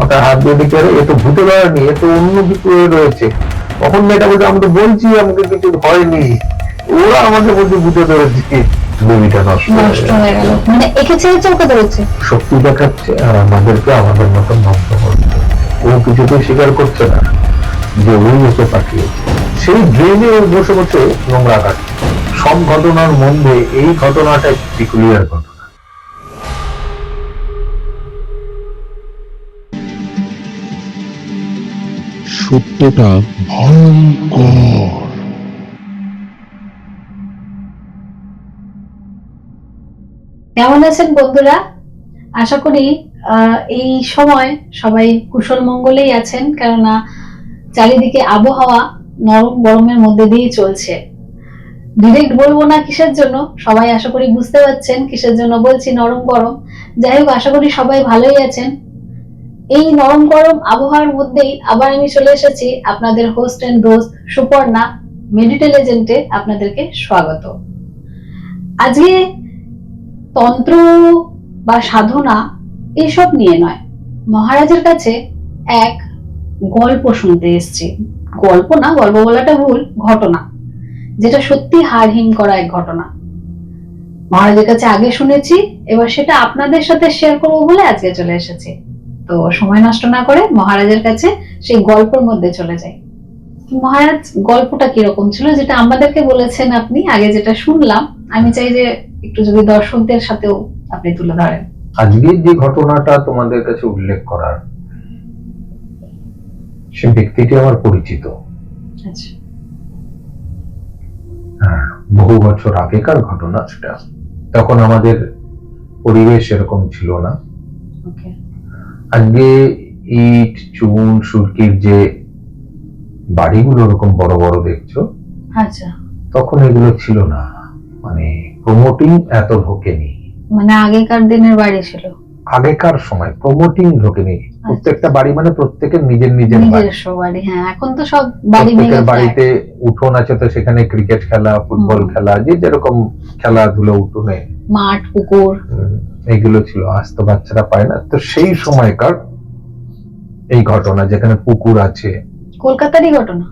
মাথায় হাত দিয়ে দেখে এ তো ভূতে ধরেনি, এ তো অন্য কিছু রয়েছে। তখন মেয়েটা বলছে আমি তো বলছি আমাকে কিছু হয়নি, ওরা আমাকে বলছে ভূতে ধরেছে। ছবিটা নষ্ট হয়ে গেল, মানে একে ছেড়েছে ওকে ধরেছে, শক্তি দেখাচ্ছে আর আমাদেরকে আমাদের মতন ধ্বংস করছে। ও কিছুতেই স্বীকার করছে না যে ওই ওকে পাঠিয়েছে। সেই ড্রেনে ও বসে বসে নোংরা কাটছে। সব ঘটনার মধ্যে এই ঘটনাটা পিকুলিয়ার ঘটনা। সত্যটা ভয়ঙ্কর। কেমন আছেন বন্ধুরা? আশা করি এই সময় সবাই কুশল মঙ্গলেই আছেন, কেননা চারিদিকে আবহাওয়া নরম গরমের মধ্যে দিয়ে চলছে। ডিরেক্ট বলবো না কিসের জন্য, সবাই আশা করি বুঝতে পারছেন কিসের জন্য বলছি নরম গরম। যাই হোক, আশা করি সবাই ভালোই আছেন। এই নরম গরম আবহাওয়ার মধ্যেই আবার আমি চলে এসেছি আপনাদের হোস্ট এন্ড দোস্ত সুপর্ণা মেডিটেলিজেন্টে। আপনাদেরকে স্বাগত। আজকে তন্ত্র বা সাধনা এসব নিয়ে নয়, মহারাজের কাছে এক গল্প শুনতে এসেছি। গল্প না, গল্প বলাটা ভুল, ঘটনা, যেটা সত্যি হাড় হিম করা এক ঘটনা। মহারাজের কাছে আগে শুনেছি, এবার সেটা আপনাদের সাথে শেয়ার করবো বলে আজকে চলে এসেছি। তো সময় নষ্ট না করে মহারাজের কাছে সেই গল্পের মধ্যে চলে যাই। মহারাজ, গল্পটা কিরকম ছিল যেটা আমাদেরকে বলেছেন আপনি, আগে যেটা শুনলাম, আমি চাই যে একটু যদি দর্শকদের সাথেও আপনি তুলে ধরেন। আজকের যে ঘটনাটা তোমাদের কাছে উল্লেখ করার, সে ব্যক্তিটি আমার পরিচিত। আচ্ছা, বহু বছর আগেকার ঘটনা সেটা। তখন আমাদের পরিবেশ এরকম ছিল না। ওকে। আজকে ইট চুন সুরকির যে বাড়িগুলো এরকম বড় বড় দেখছো, আচ্ছা, তখন এগুলো ছিল না। মানে প্রমোটিং এত ঢোকেনি। মানে আগেকার দিনের বাড়ি ছিল, আগেকার সময় প্রমোটিং ঢোকেনি। প্রত্যেকটা বাড়ি মানে প্রত্যেকের নিজের নিজের নিজস্ব বাড়ি। হ্যাঁ, এখন তো সব বাড়ি ভেঙে প্রত্যেকের বাড়িতে উঠোন আছে, তো সেখানে ক্রিকেট খেলা, ফুটবল খেলা, যে যেরকম খেলাধুলো উঠোনে, মাঠ পুকুর এইগুলো ছিল। আজ তো বাচ্চারা পায় না। তো সেই সময়কার এই ঘটনা, যেখানে পুকুর আছে। কলকাতারই ঘটনা?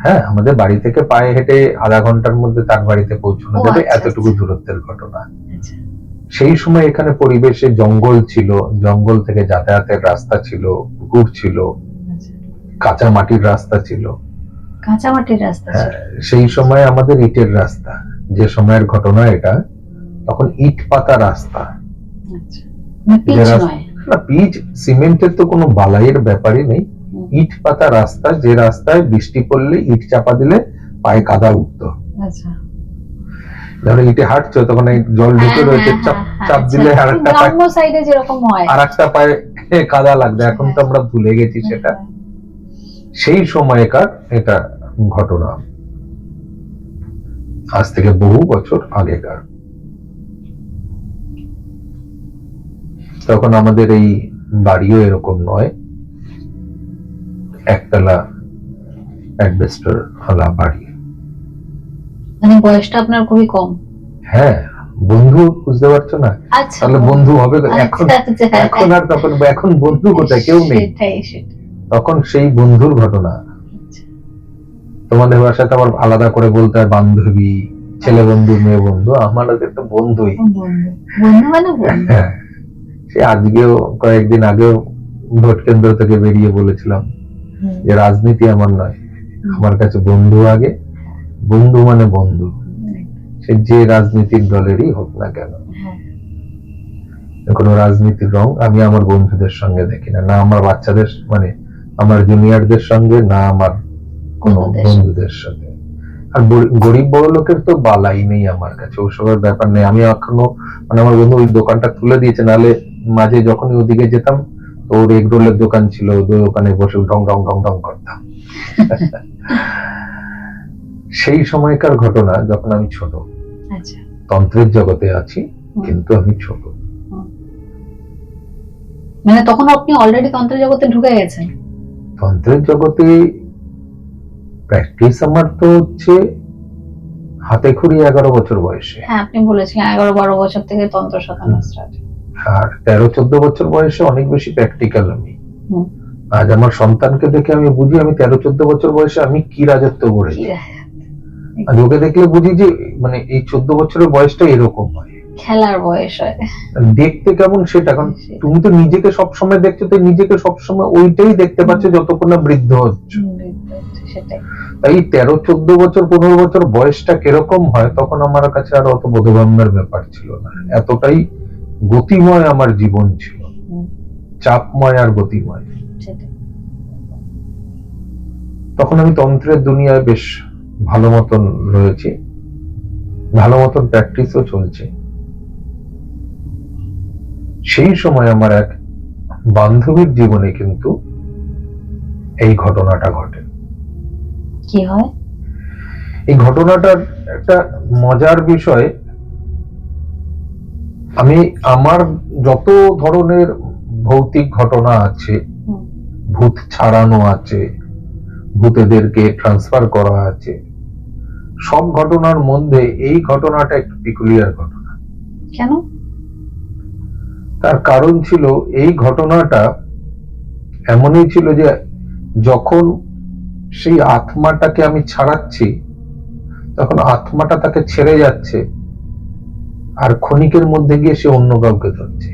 হ্যাঁ, আমাদের বাড়ি থেকে পায়ে হেঁটে আধা ঘন্টার মধ্যে তার বাড়িতে পৌঁছানো যাবে, এতটুকু দূরত্বের ঘটনা। সেই সময় এখানে পরিবেশে জঙ্গল ছিল, জঙ্গল থেকে যাতায়াতের রাস্তা ছিল, পুকুর ছিল, কাঁচা মাটির রাস্তা ছিল। কাঁচা মাটির রাস্তা ছিল? সেই সময় আমাদের ইটের রাস্তা। যে সময়ের ঘটনা এটা, তখন ইট পাতা রাস্তা। না, পিচ সিমেন্টের তো কোনো বালাইয়ের ব্যাপারই নেই। ইট পাতা রাস্তা, যে রাস্তায় বৃষ্টি পড়লে ইট চাপা দিলে পায়ে কাদা উঠতো। আচ্ছা, যখন ইটে হাঁটছো তখন এই জল ঢুকে রয়েছে, চাপ দিলে আরেকটা পায়ে, সাইডে যেরকম হয়, আরেকটা পায়ে কাদা লাগবে। এখন তো আমরা ভুলে গেছি সেটা। সেই সময়কার এটা ঘটনা, আজ থেকে বহু বছর আগেকার। তখন আমাদের এই বাড়িও এরকম নয়, একতলা অ্যাডভেস্টার ওয়ালা বাড়ি। মানে বয়সটা আপনার খুবই কম? হ্যাঁ, বন্ধু বুঝতে পারছো না? তাহলে বন্ধু হবে এখন? এখন আর তখন, এখন বন্ধু কোথায়, কেউ নেই। তখন সেই বন্ধুর ঘটনা। তোমাদের ভাষাতে আবার আলাদা করে বলতে হয় বান্ধবী, ছেলে বন্ধু, মেয়ে বন্ধু। আমাদের তো বন্ধুই। হ্যাঁ, সে আজকেও, কয়েকদিন আগেও ভোট কেন্দ্র থেকে বেরিয়ে বলেছিলাম যে রাজনীতি আমার নয়, আমার কাছে বন্ধু আগে। বন্ধু মানে বন্ধু, সে যে রাজনীতির দলেরই হোক না কেন। কোনো রাজনীতির রং আমি আমার বন্ধুদের সঙ্গে দেখি না, না আমার বাচ্চাদের মানে আমার জুনিয়রদের সঙ্গে, না আমার কোনো বন্ধুদের সাথে। আর গরিব বড় লোকের তো বালাই নেই আমার কাছে, ওসবের ব্যাপার নেই। আমি এখনো মানে আমার বন্ধু ওই দোকানটা তুলে দিয়েছে, নাহলে মাঝে যখনই ওদিকে যেতাম তো ওর এগ রোলের দোকান ছিল, দোকানে বসে ঢং ঢং ঢং ঢং করতাম। সেই সময়কার ঘটনা, যখন আমি ছোট। তন্ত্রের জগতে আছি কিন্তু আমি ছোট। মানে তখন আপনি অলরেডি তন্ত্রের জগতে ঢুকে গেছেন? তন্ত্রের জগতে প্র্যাকটিস আমার তো হচ্ছে হাতে খড়ি 11 বছর বয়সে। হ্যাঁ, আপনি বলেছিলেন 11-12 বছর থেকে তন্ত্র সাধনা স্টার্ট। আর 13-14 বছর বয়সে অনেক বেশি প্র্যাকটিক্যাল আমি। আজ আমার সন্তানকে দেখে আমি বুঝি আমি 13-14 বছর বয়সে আমি কি রাজত্ব কি করেছি। রাজত্ব। আর ওকে দেখলে বুঝি যে মানে এই 14 বছরের বয়সটা এরকম হয়, খেলার বয়স হয়। দেখতে কেমন সেটা। কারণ তুমি তো নিজেকে সবসময় দেখছো, তো নিজেকে সবসময় ওইটাই দেখতে পাচ্ছ যতক্ষণ না বৃদ্ধ হচ্ছ। সেটাই। তাই 13-14 বছর 15 বছর বয়সটা কিরকম হয় তখন আমার কাছে আর অত বোধগম্যের ব্যাপার ছিল না। এতটাই গতিময় আমার জীবন ছিল, চাপময় আর গতিময়। সেটাই। তখন আমি তন্ত্রের দুনিয়ায় বেশ ভালো মতন রয়েছি, ভালো মতন প্র্যাকটিসও চলছে। সেই সময় আমার এক বান্ধবীর জীবনে কিন্তু এই ঘটনাটা ঘটে। কি হয়? এই ঘটনাটার একটা মজার বিষয়, আমি আমার যত ধরনের ভৌতিক ঘটনা আছে, ভূত ছাড়ানো আছে, ভূতেদেরকে ট্রান্সফার করা আছে, সব ঘটনার মধ্যে এই ঘটনাটা একটু পিকুলিয়ার ঘটনা। কেন? তার কারণ ছিল এই ঘটনাটা এমনই ছিল যে যখন সেই আত্মাটাকে আমি ছাড়াচ্ছি তখন আত্মাটা তাকে ছেড়ে যাচ্ছে আর ক্ষণিকের মধ্যে গিয়ে সে অন্য কাউকে ধরছে।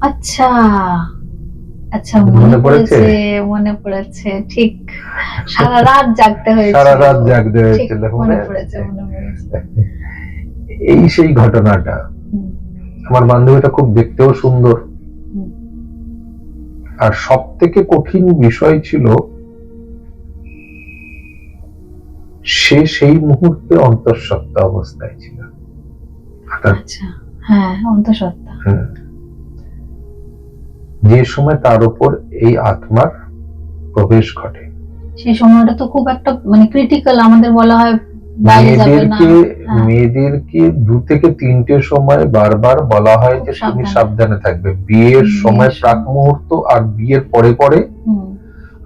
আচ্ছা আচ্ছা, মনে মনে পড়েছে? পড়েছে, মনে পড়েছে, ঠিক। সারা রাত জাগতে হয়েছিল। সারা রাত জাগতে ঠিক, হয়েছিল, মনে পড়েছে, মনে পড়েছে। এই সেই ঘটনাটা। আমার বান্ধবীটা খুব দেখতেও সুন্দর, আর সব থেকে কঠিন বিষয় ছিল সে সেই মুহূর্তে অন্তঃসত্ত্বা অবস্থায় ছিল। আচ্ছা, হ্যাঁ, অন্তঃসত্ত্বা। যে সময় তার উপর এই আত্মার প্রবেশ ঘটে, সেই সময়টা তো খুব একটা মানে ক্রিটিক্যাল, আমাদের বলা হয় বাইরে যাবে না। মেয়েদেরকে 2 থেকে 3টে সময় বারবার বলা হয় যে তুমি সাবধানে থাকবে। বিয়ের সময় প্রাক মুহূর্ত আর বিয়ের পরে পরে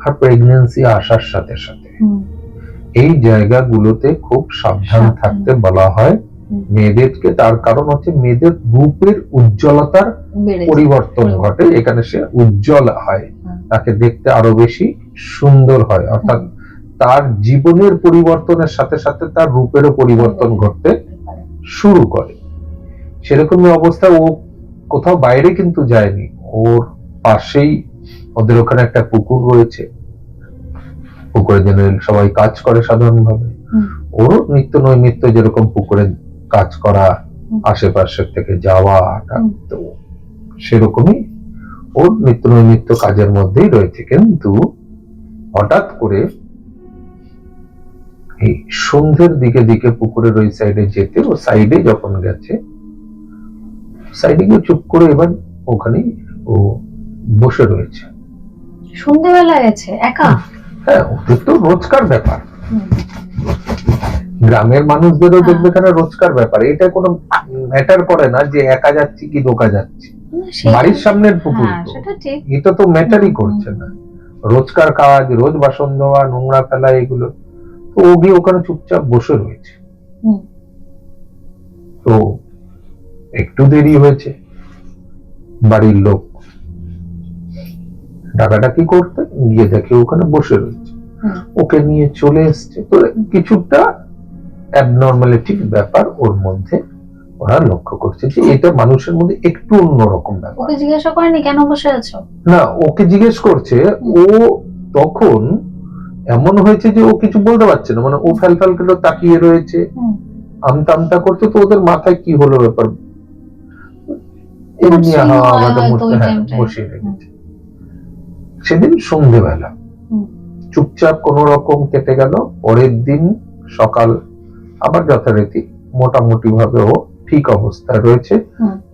আর প্রেগন্যান্সি আসার সাথে সাথে এই জায়গাগুলোতে খুব সাবধান থাকতে বলা হয় মেয়েদেরকে। তার কারণ হচ্ছে মেয়েদের রূপের উজ্জ্বলতার পরিবর্তন ঘটে, এখানে সে উজ্জ্বল হয়, তাকে দেখতে আরো বেশি সুন্দর হয়, অর্থাৎ তার জীবনের পরিবর্তনের সাথে সাথে তার রূপেরও পরিবর্তন ঘটতে শুরু করে। সেরকমই অবস্থা, ও কোথাও বাইরে কিন্তু যায়নি, ওর পাশেই ওদের ওখানে একটা পুকুর রয়েছে, পুকুরে যেন সবাই কাজ করে সাধারণভাবে, ওরও নিত্য নৈমিত্য যেরকম পুকুরে কাজ করা, আশেপাশের থেকে যাওয়া, তো সেরকমই ওর নিত্য নৈমিত্য কাজের মধ্যেই রয়েছে। কিন্তু হঠাৎ করে এই সন্ধ্যের দিকে দিকে পুকুরের ওই সাইডে যেতে, ও সাইডে যখন গেছে, সাইডে গিয়ে চুপ করে এবার ওখানেই ও বসে রয়েছে। সন্ধ্যেবেলা গেছে একা? হ্যাঁ, ওদের তো রোজকার ব্যাপার, গ্রামের মানুষদেরও দেখবে এখানে রোজকার ব্যাপার, এটা কোনো ম্যাটার করে না যে একা যাচ্ছি কি দোকা যাচ্ছি, বাড়ির সামনের পুকুর, এটা তো ম্যাটারই করছে না। রোজকার কাজ, রোজ বাসন ধোয়া, নোংরা ফেলা, এগুলো তো ও গিয়ে ওখানে চুপচাপ বসে রয়েছে। তো একটু দেরি হয়েছে, বাড়ির লোক ডাকাডাকি করতে গিয়ে দেখে ওখানে বসে রয়েছে, ওকে নিয়ে চলে এসছে। তো কিছুটা অ্যাবনর্মালিটির ব্যাপার ওর মধ্যে ওরা লক্ষ্য করছে যে এটা মানুষের মধ্যে একটু অন্যরকম ব্যাপার। ওকে জিজ্ঞাসা করেনি কেন বসে আছো? না, ওকে জিজ্ঞেস করছে, ও তখন এমন হয়েছে যে ও কিছু বলতে পারছে না, মানে ও ফ্যাল করে তাকিয়ে রয়েছে, আমতা আমতা করছে। তো ওদের মাথায় কি হলো ব্যাপার, এমনি বসিয়ে রেখেছে। সেদিন সন্ধ্যেবেলা চুপচাপ কোন রকম কেটে গেল। পরের দিন সকাল আবার যথারীতি মোটামুটি ভাবে ও ঠিক অবস্থায় রয়েছে,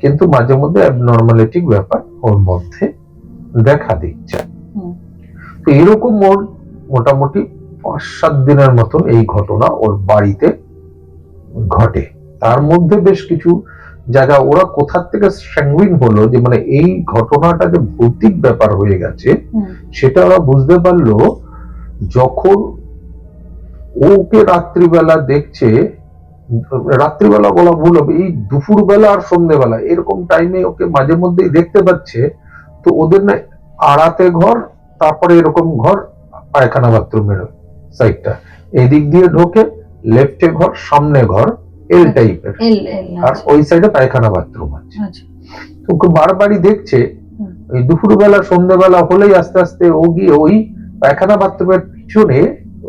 কিন্তু মাঝে মধ্যে অ্যাবনর্মালিটি ব্যাপার ওর মধ্যে দেখা দিচ্ছে। তো এরকম ওর মোটামুটি 5-7 দিনের মতন এই ঘটনা ওর বাড়িতে ঘটে। তার মধ্যে বেশ কিছু জায়গা ওরা কোথা থেকে স্যাঙ্গুইন হলো যে মানে এই ঘটনাটা যে ভৌতিক ব্যাপার হয়ে গেছে সেটা ওরা বুঝতে পারলো যখন ওকে রাত্রিবেলা দেখছে, রাত্রিবেলা বলা ভুল হবে, এই দুপুর বেলা আর সন্ধ্যেবেলা এরকম টাইমে ওকে মাঝে মধ্যেই দেখতে পাচ্ছে। তো ওদের না আড়াতে ঘর, তারপরে এরকম ঘর, পায়খানা বাথরুমের সাইডটা, এদিক দিয়ে ঢোকে, লেফটে ঘর, সামনে ঘর, এল টাইপের, এল এল আর ওই সাইডে পায়খানা বাথরুম আছে। আচ্ছা তো ওকে বারবারই দেখছে, হুম। ওই দুপুরবেলা সন্ধ্যেবেলা হলেই আস্তে আস্তে ও গিয়ে ওই পায়খানা বাথরুমের পিছনে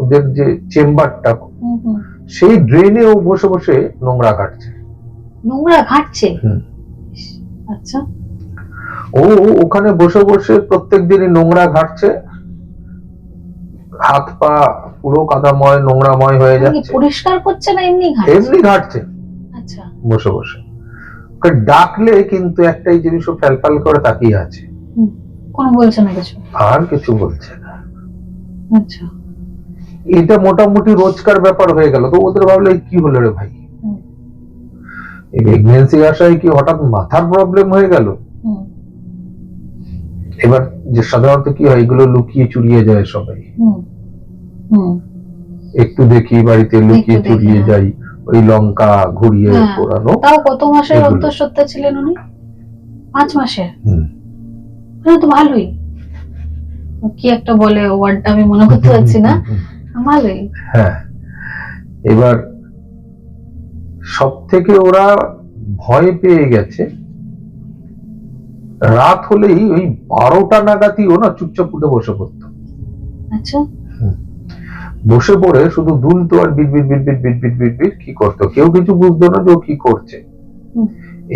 ওদের যে চেম্বারটা, হুম, হুম। সেই ড্রেনে ও বসে বসে নোংরা ঘাটছে। নোংরা ঘাটছে? হুম। আচ্ছা ও ওখানে বসে বসে প্রত্যেক দিনই নোংরা ঘাটছে, হাত পা পুরো কাদাময় নোংরাময় হয়ে কি যাচ্ছে। পরিষ্কার করছে না এমনি ঘাটছে? এমনি ঘাটছে আচ্ছা বসে বসে। ওকে ডাকলে কিন্তু একটাই জিনিস ও ফ্যালফ্যাল করে তাকিয়ে আছে, কোনো বলছে না কিছু? আর কিছু বলছে না। আচ্ছা এটা মোটামুটি রোজকার ব্যাপার হয়ে গেল। তো ওদের ভাবলে কি হলো রে ভাই, হুম। এই প্রেগনেন্সি আসায় কি হঠাৎ মাথার প্রবলেম হয়ে গেল? হুম, এবার যে সাধারণত কি হয়, এগুলো লুকিয়ে চুরিয়ে যায় সবাই, হুম, হুম। একটু দেখি বাড়িতে লুকিয়ে একটু দেখি, চুরিয়ে হ্যাঁ। যাই, ওই লঙ্কা ঘুরিয়ে হ্যাঁ। পোড়ানো। তাও কত মাসের এগুলো। অন্তঃসত্ত্বা ছিলেন উনি? 5 মাসের? হুম। তো ভালোই। কি একটা বলে ওয়ার্ডটা আমি মনে করতে পারছি না, ভালোই। হ্যাঁ, এবার সব থেকে ওরা ভয় পেয়ে গেছে, রাত হলেই ওই 12টা নাগাদই ও না চুপচাপ উঠে বসে পড়তো। আচ্ছা বসে পড়ে শুধু দুলতো আর বিড়বিড় বিড়বিড় বিড়বিড় বিড়বিড় কি করতো, কেউ কিছু বুঝতো না যে ও কি করছে। হুম।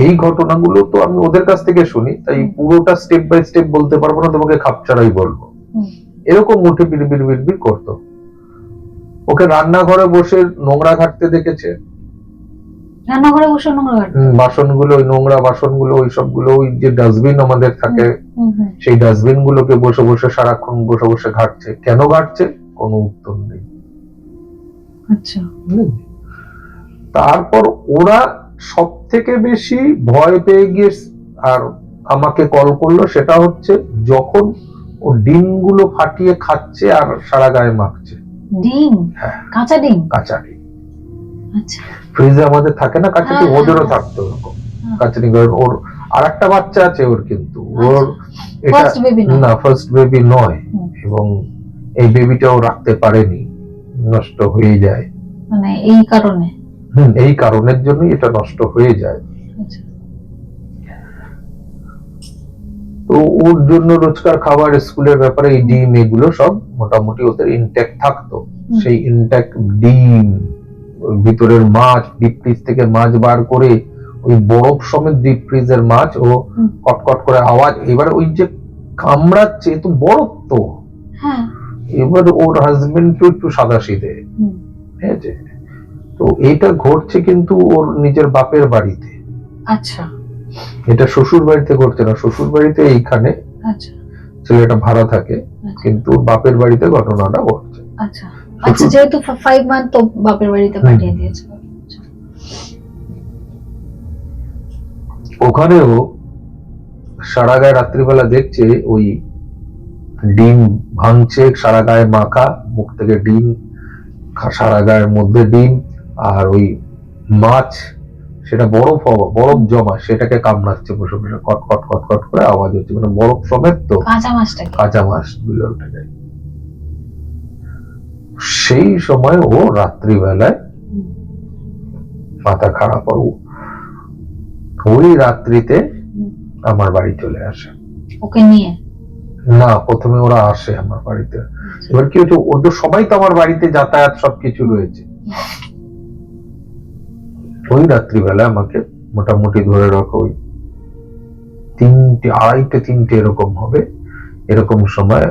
এই ঘটনাগুলো তো আমি ওদের কাছ থেকে শুনি, তাই পুরোটা স্টেপ বাই স্টেপ বলতে পারবো না, তোমাকে খাপছাড়াই বলবো। হুম। এরকম উঠে বিড়বিড় বিড়বিড় করতো। ওকে রান্নাঘরে বসে নোংরা ঘাটতে দেখেছে, রান্নাঘরে বসে নোংরা ঘাটতে? বাসনগুলো, ওই নোংরা বাসনগুলো, ওই সবগুলো, ওই যে ডাস্টবিন আমাদের থাকে, হুম, হুম। সেই ডাস্টবিন গুলোকে বসে বসে সারাক্ষণ বসে বসে ঘাটছে। কেন ঘাটছে কোনো উত্তর নেই। আচ্ছা তারপর ওরা সব থেকে বেশি ভয় পেয়ে গিয়ে আর আমাকে কল করলো, সেটা হচ্ছে যখন ও ডিমগুলো ফাটিয়ে খাচ্ছে আর সারা গায়ে মাখছে। ডিম? হ্যাঁ। কাঁচা ডিম? কাঁচা ডিম। আচ্ছা ফ্রিজে আমাদের থাকে না কাঁচা ডিম, হ্যাঁ, ওদেরও হ্যাঁ। থাকতো ওরকম হ্যাঁ। কাঁচা ডিম। ওর আর একটা বাচ্চা আছে ওর, কিন্তু ওর এটা ফার্স্ট বেবি না, ফার্স্ট বেবি নয়, হুম। এবং এই বেবিটাও রাখতে পারেনি, নষ্ট হয়ে যায়। মানে এই কারণে? এই কারণের জন্যই এটা নষ্ট হয়ে যায়। আচ্ছা তো ওর জন্য রোজকার খাবার, স্কুলের ব্যাপারে এই ডিম এগুলো সব মোটামুটি ওদের ইনট্যাক্ট থাকতো। সেই ইনট্যাক্ট ডিম, ওই ভিতরের মাছ, ডিপ ফ্রিজ থেকে মাছ বার করে ওই বরফ সমেত ডিপ ফ্রিজের মাছ ও কটকট করে আওয়াজ, এবার ওই যে কামড়াচ্ছে, তো বরফ তো। হ্যাঁ। এবার ওর হাজবেন্ড তো একটু সাদাসিধে, ঠিক আছে? তো এটা ঘটছে কিন্তু ওর নিজের বাপের বাড়িতে। আচ্ছা এটা শ্বশুর বাড়িতে ঘটছে না, শ্বশুর বাড়িতে এইখানে আচ্ছা ছেলেটা ভাড়া থাকে, কিন্তু বাপের বাড়িতে ঘটনাটা ঘটছে। আচ্ছা আচ্ছা, যেহেতু 5 মান্থ তো বাপের বাড়িতে পাঠিয়ে দিয়েছে। ওখানেও সারা গায়ে রাত্রিবেলা দেখছে ওই ডিম ভাঙছে, সারা গায়ে মাখা, মুখ থেকে ডিম, সারা গায়ের মধ্যে ডিম, আর ওই মাছ, সেটা বরফ হওয়া, বরফ জমা, সেটাকে কামড়াচ্ছে বসে বসে, কট কট কট কট করে আওয়াজ হচ্ছে, মানে বরফ সমেত তো কাঁচা মাছটা? কাঁচা মাছ গুলো উঠে যায়। সেই সময় ও রাত্রিবেলায় মাথা খারাপ হয়, ওই রাত্রিতে আমার বাড়ি চলে আসে। ওকে নিয়ে? না, প্রথমে ওরা আসে আমার বাড়িতে। এবার কি হচ্ছে, ওদের সবাই তো আমার বাড়িতে যাতায়াত সবকিছু রয়েছে। ওই রাত্রিবেলা আমাকে মোটামুটি ধরে রাখো ওই 3টে, 2:30, 3টে এরকম হবে, এরকম সময়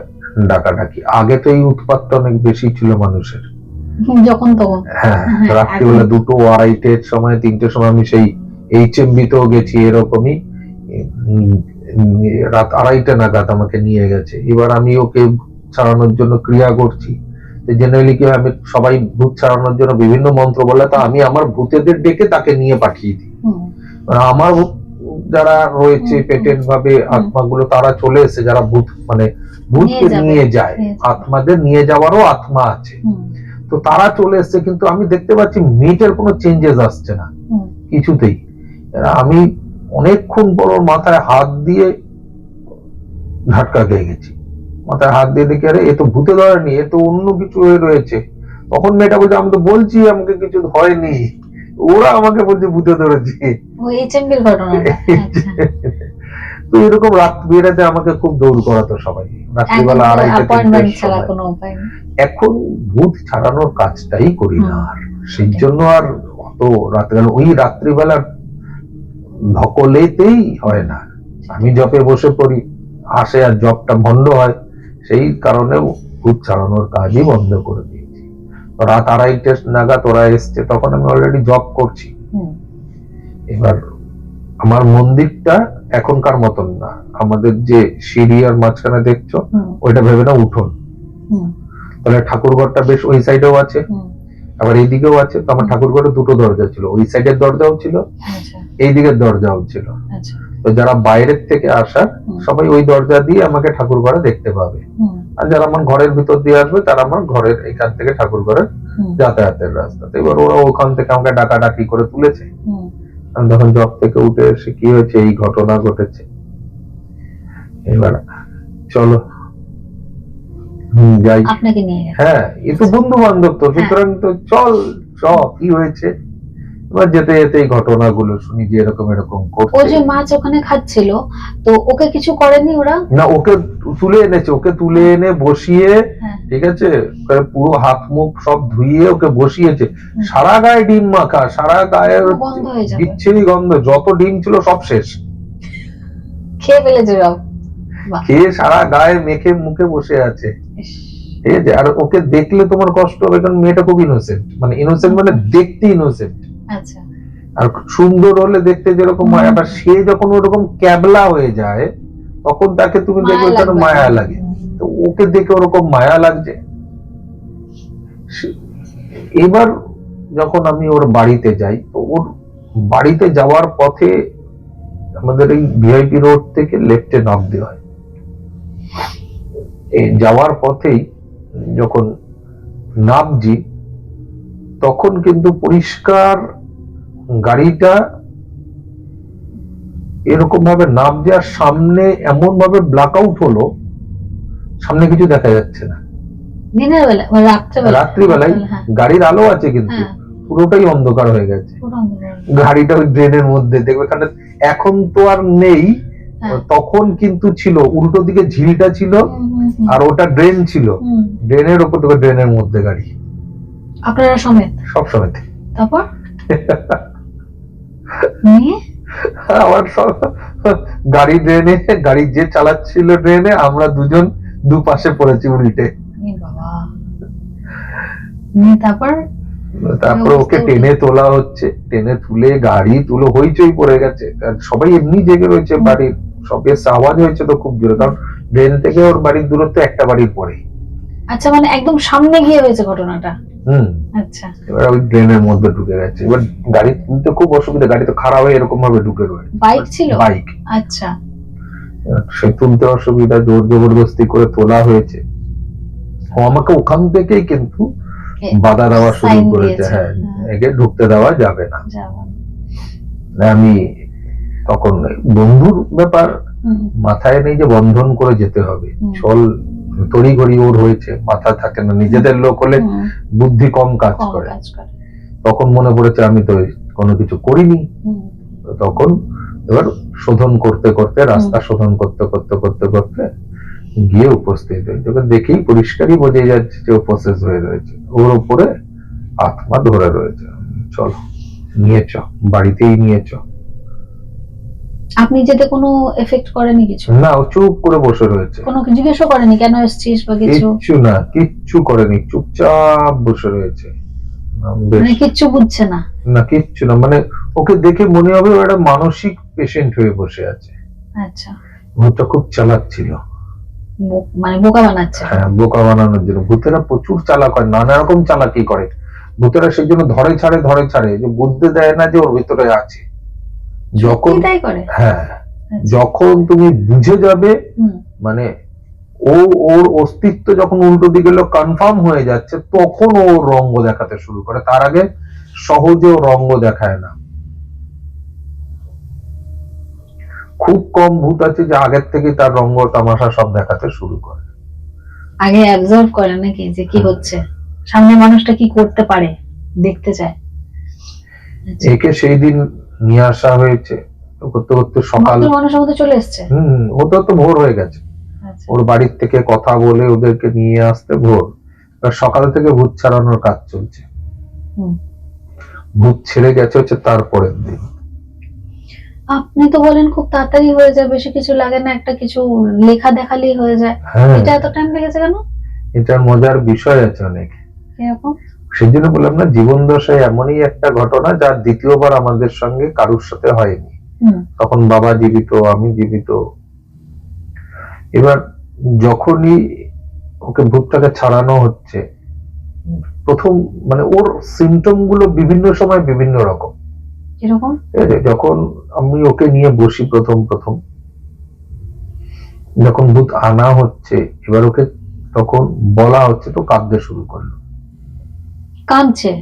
ডাকাডাকি। আগে তো এই উৎপাতটা অনেক বেশি ছিল মানুষের, যখন তখন। হ্যাঁ, রাত্রিবেলা 2টো, 2:30-এর সময়, 3টের সময় আমি সেই HMB তেও গেছি, এরকমই রাত 2:30 নাগাদ আমাকে নিয়ে গেছে। এবার আমি ওকে ছাড়ানোর জন্য ক্রিয়া করছি, জেনারেলি কি আমি সবাই ভূত ছাড়ানোর জন্য বিভিন্ন মন্ত্র বলে, তা আমি আমার ভূতেদের ডেকে তাকে নিয়ে পাঠিয়ে দিই। আমার যারা রয়েছে পেটের ভাবে আত্মাগুলো, তারা চলে এসে, যারা ভূত মানে ভূতকে নিয়ে যায়, আত্মাদের নিয়ে যাওয়ারও আত্মা আছে, তো তারা চলে এসছে। কিন্তু আমি দেখতে পাচ্ছি মেয়েটার কোনো চেঞ্জেস আসছে না কিছুতেই। আমি অনেকক্ষণ বড় মাথায় হাত দিয়ে ঝটকা খেয়ে গেছি, মাথায় হাত দিয়ে দেখি আরে এ তো ভূতে ধরেনি, এ তো অন্য কিছু হয়ে রয়েছে। তখন মেয়েটা বলছে আমি তো বলছি আমাকে কিছু হয়নি, ওরা আমাকে বলছে ভূতে ধরেছে। ওই HMB-র ঘটনাটা। আচ্ছা, তো এরকম রাত বেরাতে আমাকে খুব দৌড় করাতো সবাই, রাত্রিবেলা এখন 2:30 অ্যাপয়েন্টমেন্ট 3টের ছাড়া সময়। কোনো উপায় নেই। এখন ভূত ছাড়ানোর কাজটাই করি না আর, সেই Okay. জন্য আর অত রাত্রে, ওই রাত্রিবেলার ধকলেতেই হয় না। আমি জপে বসে পড়ি, আসে আর জবটা ভন্ড হয়, সেই কারণে ভূত ছাড়ানোর কাজই বন্ধ করে দিয়েছি। রাত 2:30 নাগাদ ওরা এসছে, তখন আমি অলরেডি জব করছি। হুম, এবার আমার মন্দিরটা এখনকার মতন না, আমাদের যে সিঁড়ি আর মাঝখানে দেখছো হুম, ওইটা ভেবে না উঠোন, হুম, তাহলে ঠাকুরঘরটা বেশ ওই সাইডেও আছে, হুম, আবার এইদিকেও আছে। তো আমার ঠাকুরঘরে দুটো দরজা ছিল, ওই সাইডের দরজাও ছিল, আচ্ছা, এই দিকের দরজাও ছিল। আচ্ছা, তো যারা বাইরের থেকে আসার সবাই ওই দরজা দিয়ে আমাকে ঠাকুরঘরে দেখতে পাবে, হুম, আর যারা আমার ঘরের ভিতর দিয়ে আসবে তারা আমার ঘরের এখান থেকে ঠাকুরঘরের হুম, যাতায়াতের রাস্তা। তো এবার ওরা ওখান থেকে আমাকে ডাকাডাকি করে তুলেছে। হুম। আমি তখন জব থেকে উঠে এসে কি হয়েছে, এই ঘটনা ঘটেছে। এবার চলো যাই। আপনাকে নিয়ে গেছে। হ্যাঁ, এ তো বন্ধু বান্ধব, তো সুতরাং তো চল কি হয়েছে। এবার যেতে যেতে এই ঘটনাগুলো শুনি যে এরকম এরকম ও করছে। যে মাছ ওখানে খাচ্ছিল, তো ওকে কিছু করেনি ওরা? না, ওকে তুলে এনেছে, ওকে তুলে এনে বসিয়ে, হ্যাঁ, ঠিক আছে, ওকে পুরো হাত মুখ সব ধুইয়ে ওকে বসিয়েছে। সারা গায়ে ডিম মাখা, সারা গায়ে গন্ধ হয়ে যাবে। বিচ্ছিরি গন্ধ, যত ডিম ছিল সব শেষ, খেয়ে ফেলেছে সব। বাহ। খেয়ে সারা গায়ে মেখে মুখে বসে আছে। ইস, ঠিক আছে, আর ওকে দেখলে তোমার কষ্ট হবে, কারণ মেয়েটা খুব ইনোসেন্ট, মানে ইনোসেন্ট মানে দেখতে ইনোসেন্ট, আচ্ছা, আর সুন্দর হলে দেখতে যেরকম মায়া, আবার সে যখন ওরকম ক্যাবলা হয়ে যায় তখন তাকে তুমি দেখবে মায়া তার লাগবে। মায়া লাগে। তো ওকে দেখে ওরকম মায়া লাগছে। এবার যখন আমি ওর বাড়িতে যাই, তো ওর বাড়িতে যাওয়ার পথে আমাদের এই ভিআইপি রোড থেকে লেফটে নামতে হয়। এই যাওয়ার পথেই যখন নামছি তখন কিন্তু পরিষ্কার গাড়িটা এরকম ভাবে নামছে, আর সামনে এমন ভাবে ব্ল্যাক আউট হলো, সামনে কিছু দেখা যাচ্ছে না। দিনের বেলা বা রাত্রেবেলা? রাত্রিবেলায় হ্যাঁ, গাড়ির আলো আছে কিন্তু হ্যাঁ, পুরোটাই অন্ধকার হয়ে গেছে। পুরো অন্ধকার। গাড়িটা ওই ড্রেনের মধ্যে, দেখবে এখানে এখন তো আর নেই, হ্যাঁ। তখন কিন্তু ছিল, উল্টো দিকে ঝিলটা ছিল হুম, হুম, হুম, আর ওটা ড্রেন ছিল, হুম। ড্রেনের ওপর থেকে ড্রেনের মধ্যে গাড়ি, আপনারা সমেত? সব সময়। তারপর নিয়ে আমার সব গাড়ি ড্রেনে, গাড়ি যে চালাচ্ছিল ড্রেনে, আমরা দুজন দুপাশে পড়েছি উল্টে। এ বাবা, নিয়ে তারপর? তারপর ওকে টেনে তোলা হচ্ছে, টেনে তুলে গাড়ি তুলো, হইচই পড়ে গেছে, আর সবাই এমনি জেগে রয়েছে বাড়ির, সব এসে আওয়াজ হয়েছে তো খুব জোরে, কারণ ড্রেন থেকে ওর বাড়ির দূরত্ব একটা বাড়ির পরে। আচ্ছা, মানে একদম সামনে গিয়ে হয়েছে ঘটনাটা? আচ্ছা, এবার ওই ড্রেনের মধ্যে ঢুকে গেছে। এবার গাড়ি তুলতে খুব অসুবিধা, গাড়ি তো খারাপ হয়ে এরকম ভাবে ঢুকে রয়েছে। বাইক ছিল? বাইক। আচ্ছা, সে তুলতে অসুবিধা, জোর জবরদস্তি করে তোলা হয়েছে। ও আমাকে ওখান থেকেই কিন্তু বাধা দেওয়া শুরু সাইন করেছে, দিয়েছে। হ্যাঁ, হ্যাঁ। একে ঢুকতে দেওয়া যাবে না। যাবো। আমি তখন বন্ধুর ব্যাপার হুম, মাথায় নেই যে বন্ধন করে যেতে হবে, হুম। চল তড়িঘড়ি ওর হয়েছে, মাথা থাকে না, নিজেদের লোক হলে হুম, বুদ্ধি কম কাজ কম করে। কাজ করে। তখন মনে পড়েছে আমি তো কোনো কিছু করিনি। হুম, তো তখন এবার শোধন করতে করতে, রাস্তা শোধন করতে করতে করতে করতে গিয়ে উপস্থিত হয়েছে। এবার দেখেই পরিষ্কারই বোঝা যাচ্ছে যে ও প্রসেস হয়ে রয়েছে, ওর উপরে আত্মা ধরে রয়েছে। চলো নিয়ে চ, বাড়িতেই নিয়ে চ। আপনি যেতে কোনো এফেক্ট করেনি কিছু? না, ও চুপ করে বসে রয়েছে, কোনো জিজ্ঞেসও করেনি কেন এসেছিস বা কিছু? কিচ্ছু না, কিচ্ছু করেনি, চুপচাপ বসে রয়েছে। বেশ, মানে কিচ্ছু বুঝছে না? না কিচ্ছু না, মানে ওকে দেখে মনে হবে ও একটা মানসিক পেশেন্ট হয়ে বসে আছে। আচ্ছা, ভূতটা খুব চালাক ছিল। মানে বোকা বানাচ্ছে? হ্যাঁ, বোকা বানানোর জন্য। ভূতেরা প্রচুর চালাক হয়, নানা রকম চালাকি করে ভূতেরা, সেই জন্য ধরে ছাড়ে, যে বুঝতে দেয় না যে ওর ভিতরে আছে। যখন, তাই করে? হ্যাঁ, আচ্ছা। যখন তুমি বুঝে যাবে, হুম, মানে ওর অস্তিত্ব যখন উল্টো দিকে কনফার্ম হয়ে যাচ্ছে, তখন ও রঙ্গ দেখাতে শুরু করে, তার আগে সহজে ও রঙ্গ দেখায় না। খুব কম ভূত আছে যে আগের থেকে তার রঙ্গ তামাশা সব দেখাতে শুরু করে। আগে অ্যাবজর্ভ করে নাকি যে কি হচ্ছে, সামনে মানুষটা কি করতে পারে দেখতে চায়। আচ্ছা। একে সেই দিন নিয়ে আসা হয়েছে, তো করতে করতে সকাল, মাত্র মানুষের মধ্যে চলে এসছে। ওটা তো ভোর হয়ে গেছে। আচ্ছা। ওর বাড়ির থেকে কথা বলে ওদেরকে নিয়ে আসতে ভোর, এবার সকাল থেকে ভূত ছাড়ানোর কাজ চলছে। হুম। ভূত ছেড়ে গেছে হচ্ছে তারপরের দিন। আপনি তো বলেন খুব তাড়াতাড়ি হয়ে যায়, বেশি কিছু লাগে না, একটা কিছু লেখা দেখালেই হয়ে যায়। হ্যাঁ, এটা এত টাইম লেগেছে কেন? এটার মজার বিষয় আছে অনেক। এরকম সেই জন্য বললাম না, জীবন দশায় এমনই একটা ঘটনা যার দ্বিতীয়বার আমাদের সঙ্গে কারুর সাথে হয়নি। তখন বাবা জীবিত, আমি জীবিত। এবার যখনই ওকে ভূতটাকে ছাড়ানো হচ্ছে, প্রথম মানে ওর সিমটম গুলো বিভিন্ন সময় বিভিন্ন রকম। কিরকম? যখন আমি ওকে নিয়ে বসি প্রথম প্রথম, যখন ভূত আনা হচ্ছে, এবার ওকে তখন বলা হচ্ছে, তো কাঁদতে শুরু করলো। কাঁদছে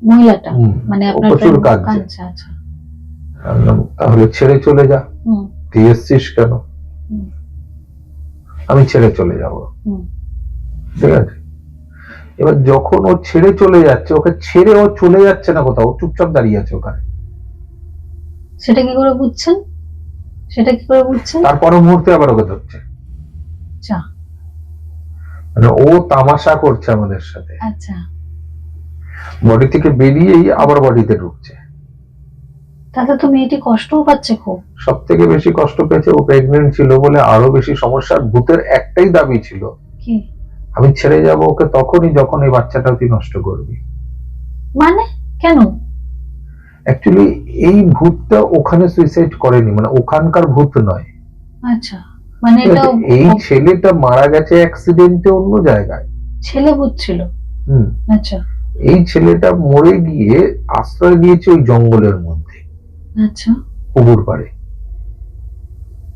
মহিলাটা? হুম, মানে ও আপনার প্রচুর friend কাঁদছে। কাঁদছে? আচ্ছা। তাহলে ছেড়ে চলে যা, হুম। তুই এসছিস কেন? হুম। আমি ছেড়ে চলে যাব। হুম। ঠিক আছে, এবার যখন ও ছেড়ে চলে যাচ্ছে, ওকে ছেড়ে ও চলে যাচ্ছে না কোথাও, ও চুপচাপ দাঁড়িয়ে আছে ওখানে। সেটা কি করে বুঝছেন? সেটা কি করে বুঝছেন? তারপর মুহূর্তে আবার ওকে ধরছে। আচ্ছা। মানে ও তামাশা করছে আমাদের সাথে। আচ্ছা। বডি থেকে বেরিয়েই আবার বডিতে ঢুকছে। তাতে তো মেয়েটি কষ্টও পাচ্ছে খুব। সব থেকে বেশি কষ্ট পেয়েছে, ও প্রেগনেন্ট ছিল বলে আরো বেশি সমস্যা। ভূতের একটাই দাবি ছিল, কি? আমি ছেড়ে যাব ওকে তখনই যখন এই বাচ্চাটা তুই নষ্ট করবি। মানে কেন? অ্যাকচুয়ালি এই ভূতটা ওখানে সুইসাইড করেনি, মানে ওখানকার ভূত নয়। আচ্ছা, মানে এটা এই ছেলেটা মারা গেছে অ্যাক্সিডেন্টে অন্য জায়গায়। ছেলে ভূত ছিল? আচ্ছা। এই ছেলেটা মরে গিয়ে আশ্রয় দিয়েছে ওই জঙ্গলের মধ্যে। আচ্ছা। পুকুর পাড়ে।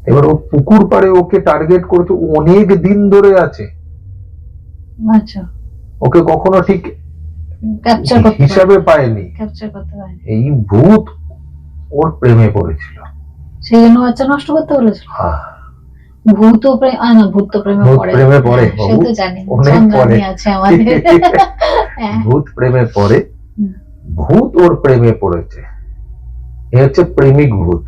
এবার ও পুকুর পাড়ে ওকে টার্গেট করেছে, অনেক দিন ধরে আছে। আচ্ছা। ওকে কখনো ঠিক ক্যাপচার করতে হিসাবে পায়নি। ক্যাপচার করতে পারেনি। এই ভূত ওর প্রেমে পড়েছিল, সেই জন্য বাচ্চা নষ্ট করতে বলেছিল। ভূত প্রেম, না ভূত তো প্রেমে পড়ে। প্রেমে পড়ে, সে তো জানি, অনেক পড়ে আছে আমাদের। ভূত প্রেমে পড়ে, ভূত ওর প্রেমে পড়েছে। এ হচ্ছে প্রেমিক ভূত।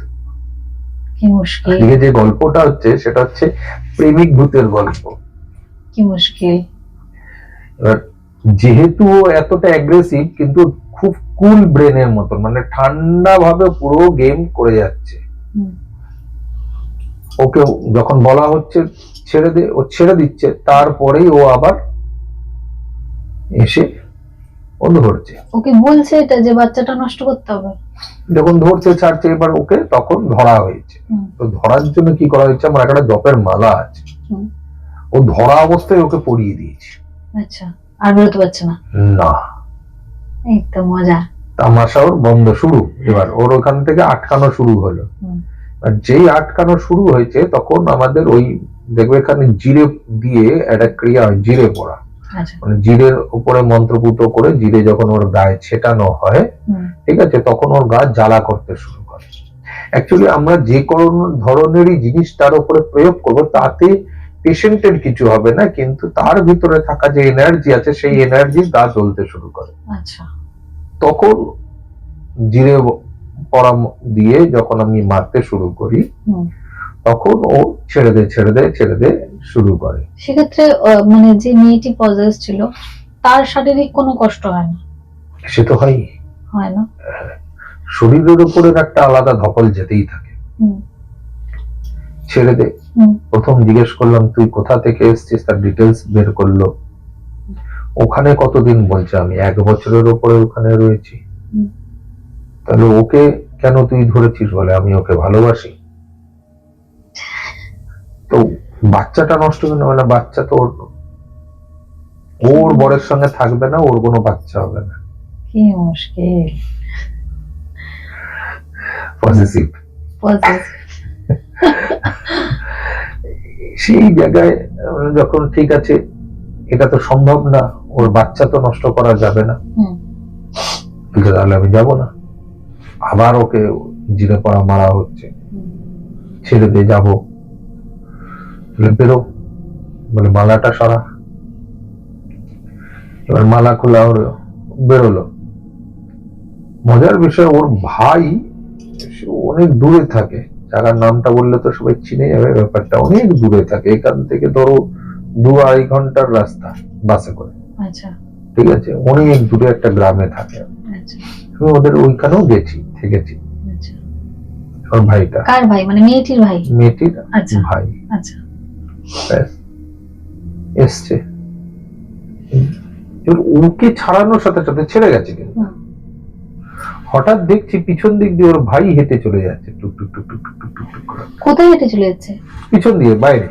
কি মুশকিল। আজকে যে গল্পটা হচ্ছে সেটা হচ্ছে প্রেমিক ভূতের গল্প। কি মুশকিল। এবার যেহেতু ও এতটা অ্যাগ্রেসিভ, কিন্তু খুব কুল ব্রেনের মতন, মানে ঠান্ডা ভাবে পুরো গেম করে যাচ্ছে। ওকে যখন বলা হচ্ছে ছেড়ে দে, ও ছেড়ে দিচ্ছে, তারপরেই ও আবার এসে ও ধরছে। ওকে বলছে এটা যে বাচ্চাটা নষ্ট করতে হবে। যখন ধরছে ছাড়ছে, এবার ওকে তখন ধরা হয়েছে। তো ধরার জন্য কি করা হয়েছে, আমার একটা জপের মালা আছে, ও ধরা অবস্থায় ওকে পরিয়ে দিয়েছে। আচ্ছা, আর বেরোতে পারছে না? না। এই তো মজা। তামাশা ওর বন্ধ শুরু। এবার ওর ওখান থেকে আটকানো শুরু হলো। আর যেই আটকানো শুরু হয়েছে, তখন আমাদের ওই দেখবে এখানে জিরে দিয়ে একটা ক্রিয়া হয়, জিরে পড়া। মানে জিরের উপরে মন্ত্রপুত করে জিরে যখন ওর গায়ে ছেটানো হয়, ঠিক আছে, তখন ওর গা জ্বালা করতে শুরু করে। অ্যাকচুয়ালি আমরা যে কোনো ধরনেরই জিনিস তার উপরে প্রয়োগ করবো, তাতে পেশেন্টের কিছু হবে না, কিন্তু তার ভিতরে থাকা যে এনার্জি আছে, সেই এনার্জি গা জ্বলতে শুরু করে। আচ্ছা। তখন জিরে পড়া দিয়ে যখন আমি মারতে শুরু করি, তখন ও ছেড়ে দে শুরু করে। সেক্ষেত্রে মানে যে মেয়েটি পজেস ছিল তার শারীরিক কোনো কষ্ট হয় না? সে তো হয় না, শরীরের উপরে একটা আলাদা ধকল যেতেই থাকে। ছেড়ে দে। প্রথম জিজ্ঞেস করলাম তুই কোথা থেকে এসেছিস, তার ডিটেলস বের করলো। ওখানে কতদিন বলছে, আমি 1 বছরের উপরে ওখানে রয়েছি। তাহলে ওকে কেন তুই ধরেছিস, বলে আমি ওকে ভালোবাসি। তো বাচ্চাটা নষ্ট কেন, মানে বাচ্চা তো ওর বরের সঙ্গে থাকবে না, ওর কোনো বাচ্চা হবে না। কি মুশকিল। পজিটিভ। সেই জায়গায় যখন ঠিক আছে, এটা তো সম্ভব না, ওর বাচ্চা তো নষ্ট করা যাবে না, তাহলে আমি যাব না। আবার ওকে জিরে পড়া মারা হচ্ছে, ছেড়ে দিয়ে যাবো, বলে বেরো, বলে মালাটা সরা। এবার মালা খোলা ওর বেরোলো। মজার বিষয়, ওর ভাই সে অনেক দূরে থাকে, জায়গার নামটা বললে তো সবাই চিনে যাবে, ব্যাপারটা অনেক দূরে থাকে, এখান থেকে ধরো 2-2.5 ঘন্টার রাস্তা বাসে করে, আচ্ছা ঠিক আছে, অনেক দূরে একটা গ্রামে থাকে। আচ্ছা আমি ওদের ওইখানেও গেছি, থেকেছি। আচ্ছা। ওর ভাইটা, কার ভাই? মানে মেয়েটির ভাই? মেয়েটির আচ্ছা ভাই আচ্ছা ব্যাস এসছে। এবার ওকে ছাড়ানোর সাথে সাথে ছেড়ে গেছে, কিন্তু হুম। হঠাৎ দেখছি পিছন দিক দিয়ে ওর ভাই হেঁটে চলে যাচ্ছে, টুক টুক টুক টুক টুক টুক টুক করে কোথায় হেঁটে চলে যাচ্ছে? পিছন দিয়ে বাইরে।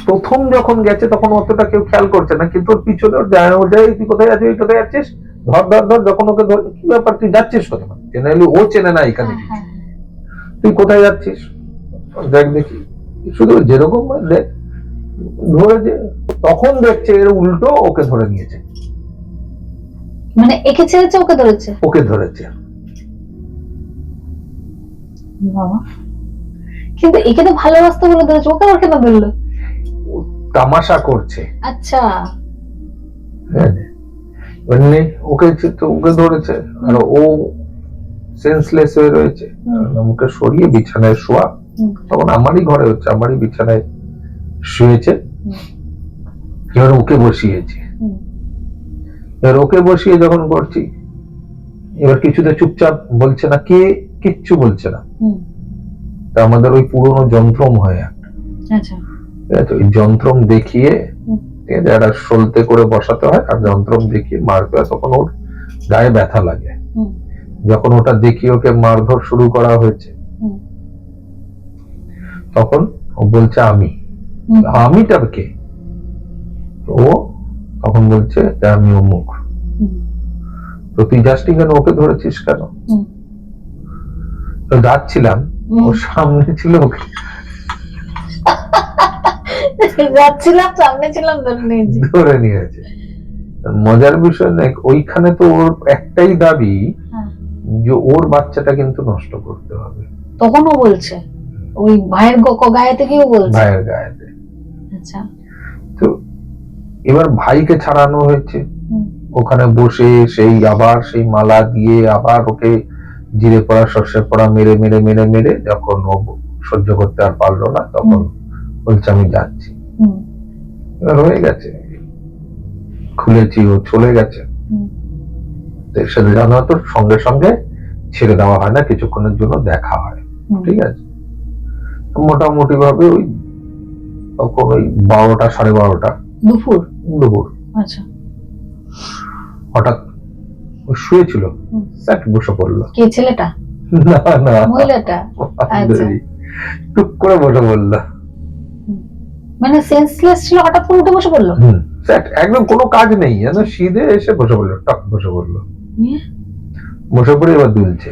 প্রথম যখন গেছে তখন অতটা কেউ খেয়াল করছে না, কিন্তু ওর পিছনে ওর যায়, ও যায়, তুই কোথায় যাচ্ছিস, কোথায় যাচ্ছিস, ধর ধর ধর, যখন ওকে ধর, কি ব্যাপার, তুই যাচ্ছিস কোথায়, জেনারেলি ও চেনে না এখানে হ্যাঁ, কিছু, হ্যাঁ, তুই কোথায় যাচ্ছিস, দেখ দেখি, শুধু যেরকম দেখ ধরে যে, তখন দেখছে এর উল্টো ওকে ধরে নিয়েছে, মানে একে ছেড়েছে, ওকে ধরেছে? ওকে ধরেছে। বাবা, কিন্তু একে তো ভালোবাসতে বলে ধরেছে, ওকে আবার কেন ধরলো? ও তামাশা করছে, আচ্ছা হ্যাঁ, এমনি ওকে ওকে ধরেছে, আর ও সেন্সলেস হয়ে রয়েছে, আমাকে সরিয়ে বিছানায় শোয়া, হুম, তখন আমারই ঘরে হচ্ছে, আমারই বিছানায় শুয়েছে। এবার ওকে বসিয়েছি, হুম, এবার ওকে বসিয়ে যখন করছি, এবার কিছুতে চুপচাপ বলছে না, কে কিচ্ছু বলছে না। হুম, তা আমাদের ওই পুরোনো যন্ত্রম হয় একটা, আচ্ছা ঠিক আছে, ওই যন্ত্রম দেখিয়ে, হুম, ঠিক আছে, একটা সলতে করে বসাতে হয়, আর যন্ত্রম দেখিয়ে মারতে হয়, তখন ওর গায়ে ব্যথা লাগে। হুম, যখন ওটা দেখিয়ে ওকে মারধর শুরু করা হয়েছে, হুম, তখন ও বলছে আমি, হুম, আমিটা কে, ও তখন বলছে যে আমি অমুক। হুম, তো তুই যাসনি কেন, ওকে ধরেছিস কেন? হুম, তো যাচ্ছিলাম, ওর সামনে ছিল, ওকে যাচ্ছিলাম, সামনে ছিলাম, ধরে নিয়েছি। ধরে নিয়েছে। মজার বিষয় দেখ, ওইখানে তো ওর একটাই দাবি হ্যাঁ। যে ওর বাচ্চাটা কিন্তু নষ্ট করতে হবে, তখন ও বলছে, ওই ভাইয়ের গায়ে থেকেও বলছে? ভাইয়ের গায়েতে। আচ্ছা তো এবার ভাইকে ছাড়ানো হয়েছে, হুম, ওখানে বসে সেই আবার সেই মালা দিয়ে আবার ওকে জিরে পড়া সর্ষে পড়া মেরে মেরে মেরে মেরে, যখন ও সহ্য করতে আর পারলো না, তখন বলছে আমি যাচ্ছি। হুম, এবার হয়ে গেছে, খুলেছি, ও চলে গেছে। হুম, তো এর সাথে সাধারণত সঙ্গে সঙ্গে ছেড়ে দেওয়া হয় না, কিছুক্ষণের জন্য দেখা হয়, হুম, ঠিক আছে। মোটামুটি ভাবে ওই তখন ওই 12টা 12:30 দুপুর? দুপুর, আচ্ছা, হঠাৎ ও শুয়েছিল, হুম। স্যাট বসে পড়লো, কে, ছেলেটা? না না মহিলাটা? আচ্ছা, টুক করে বসে পড়লো, মানে সেন্সলেস ছিল, হঠাৎ করে উঠে বসে পড়লো? স্যাট, একদম কোনো কাজ নেই, যেন সিধে এসে বসে পড়লো, টক বসে পড়লো, নিয়ে? বসে পড়ে এবার দুলছে,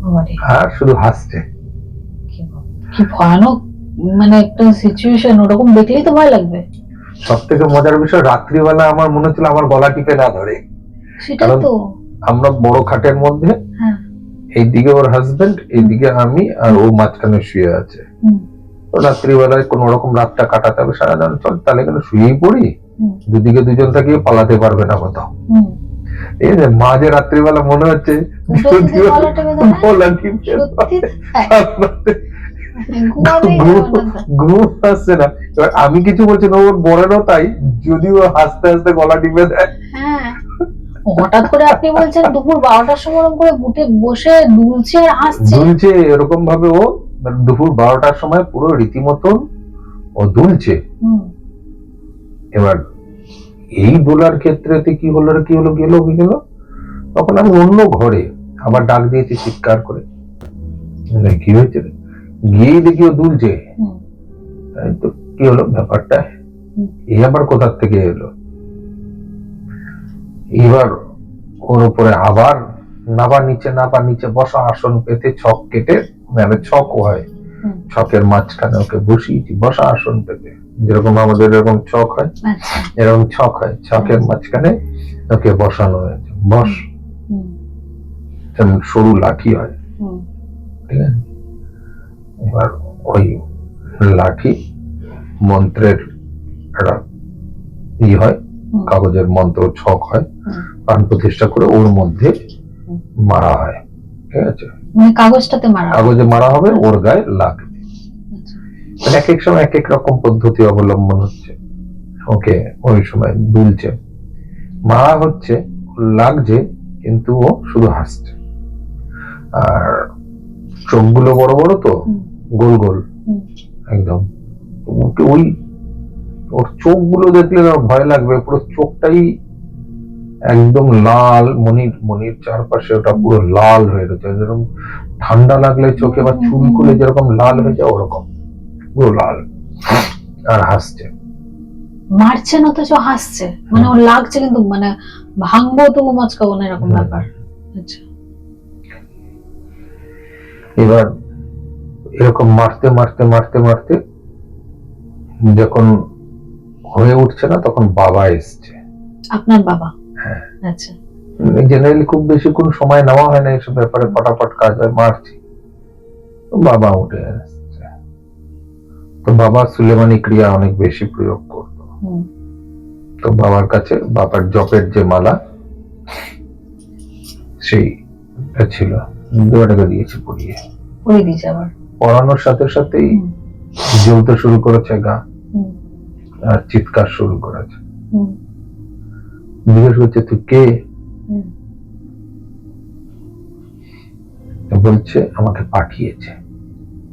বাবারে, আর শুধু হাসছে। কি ভয়ানক মানে একটা সিচুয়েশন, ওরকম দেখলেই তো ভয় লাগবে। সব থেকে মজার বিষয়, রাত্রিবেলা আমার মনে হচ্ছিল আমার গলা টিপে না ধরে, সেটাই কারণ তো। আমরা বড় খাটের মধ্যে, হ্যাঁ, এইদিকে ওর হাজবেন্ড, এইদিকে আমি, আর ও মাঝখানে শুয়ে আছে। হুম, তো রাত্রিবেলায় কোন রকম রাতটা কাটাতে হবে, সারাদিন চল তাহলে কেন শুয়েই পড়ি, হুম, দুদিকে দুজন থাকিয়ে পালাতে পারবে না কোথাও। হুম। এই যে মাঝে রাত্রিবেলা মনে হচ্ছে উল্টো দিকে গলা টেপে ধরে? গলা টিপে সত্যি তাই? ধরে। ঘুমাবেই ঘুম যাবে না তো। ঘুম আসছে না, এবার আমি কিছু বলছি না, ওর বড়েরও তাই, যদিও হাসতে হাসতে গলা টিপে দেয়। হ্যাঁ, হঠাৎ করে আপনি বলছেন দুপুর 12টার সময় ওরকম করে বুটে বসে দুলছে আর হাসছে? দুলছে এরকম ভাবে, ও দুপুর 12টার সময় পুরো রীতিমতন ও দুলছে। হুম, এবার এই দোলার ক্ষেত্রেতে কি হলো রে, কি হলো, গেল, তখন আমি অন্য ঘরে আবার ডাক দিয়েছি চিৎকার করে, মানে কি হয়েছে রে? গিয়েই দেখি ও দুলছে। হুম, এই তো কি হলো ব্যাপারটা, হুম, এই আবার কোথার থেকে এলো। এবার ওর উপরে আবার নাবা নিচে বসা, আসন পেতে ছক কেটে, মানে ছক হয়, হুম। ছকের মাঝখানে ওকে বসিয়েছি, বসা আসন পেতে, যেরকম আমাদের এরকম ছক হয়, আচ্ছা, এরকম ছক হয়, ছকের মাঝখানে ওকে বসানো হয়েছে, বস। হুম, একটা সরু লাঠি হয়, হুম, ঠিক আছে? এবার ওই লাঠি মন্ত্রের একটা হয়, হুম, কাগজের মন্ত্র ছক হয়, হুম। প্রাণ প্রতিষ্ঠা করে ওর মধ্যে মারা হয়, ঠিক আছে? মানে কাগজটাতে মারা হয়। কাগজে মারা হবে, ওর গায়ে লাগবে। আচ্ছা। মানে এক এক সময় এক এক রকম পদ্ধতি অবলম্বন হচ্ছে। ওকে ওই সময় দুলছে, মারা হচ্ছে, লাগছে, কিন্তু ও শুধু হাসছে। আর চোখগুলো বড় বড় তো, হুম, গোল গোল হুম। একদম। ওকে ওই ওর চোখগুলো দেখলে না ভয় লাগবে, পুরো চোখটাই একদম লাল, মনির মনির চারপাশে ওটা পুরো লাল হয়ে গেছে, যেরকম ঠান্ডা লাগলে চোখে বা চুল খুলে যেরকম লাল হয়ে যায় ওরকম পুরো লাল, আর হাসছে। মারছেন অথচ হাসছে, মানে ওর লাগছে কিন্তু মানে ভাঙবো তবু মচকাবো না এরকম ব্যাপার। আচ্ছা। এবার এরকম মারতে মারতে মারতে মারতে যখন হয়ে উঠছে না, তখন বাবা এসছে। আপনার বাবা? হ্যাঁ। আচ্ছা। জেনারেলি খুব বেশি কোন সময় নেওয়া হয় না এসব ব্যাপারে, ফটাফট কাজ হয়, মারছি। তো বাবা উঠে আসছে। তো বাবা সুলেমানি ক্রিয়া অনেক বেশি প্রয়োগ করতো। হুম, তো বাবার কাছে বাবার জপের যে মালা সেইটা ছিল, দুটাকে দিয়েছে পরিয়ে। পরে দিয়েছে আবার? পড়ানোর সাথে সাথেই হুম, জ্বলতে শুরু করেছে গা, হুম, আর চিৎকার শুরু করেছে। হুম, জিজ্ঞেস করছে তুই কে? হুম। তো বলছে আমাকে পাঠিয়েছে।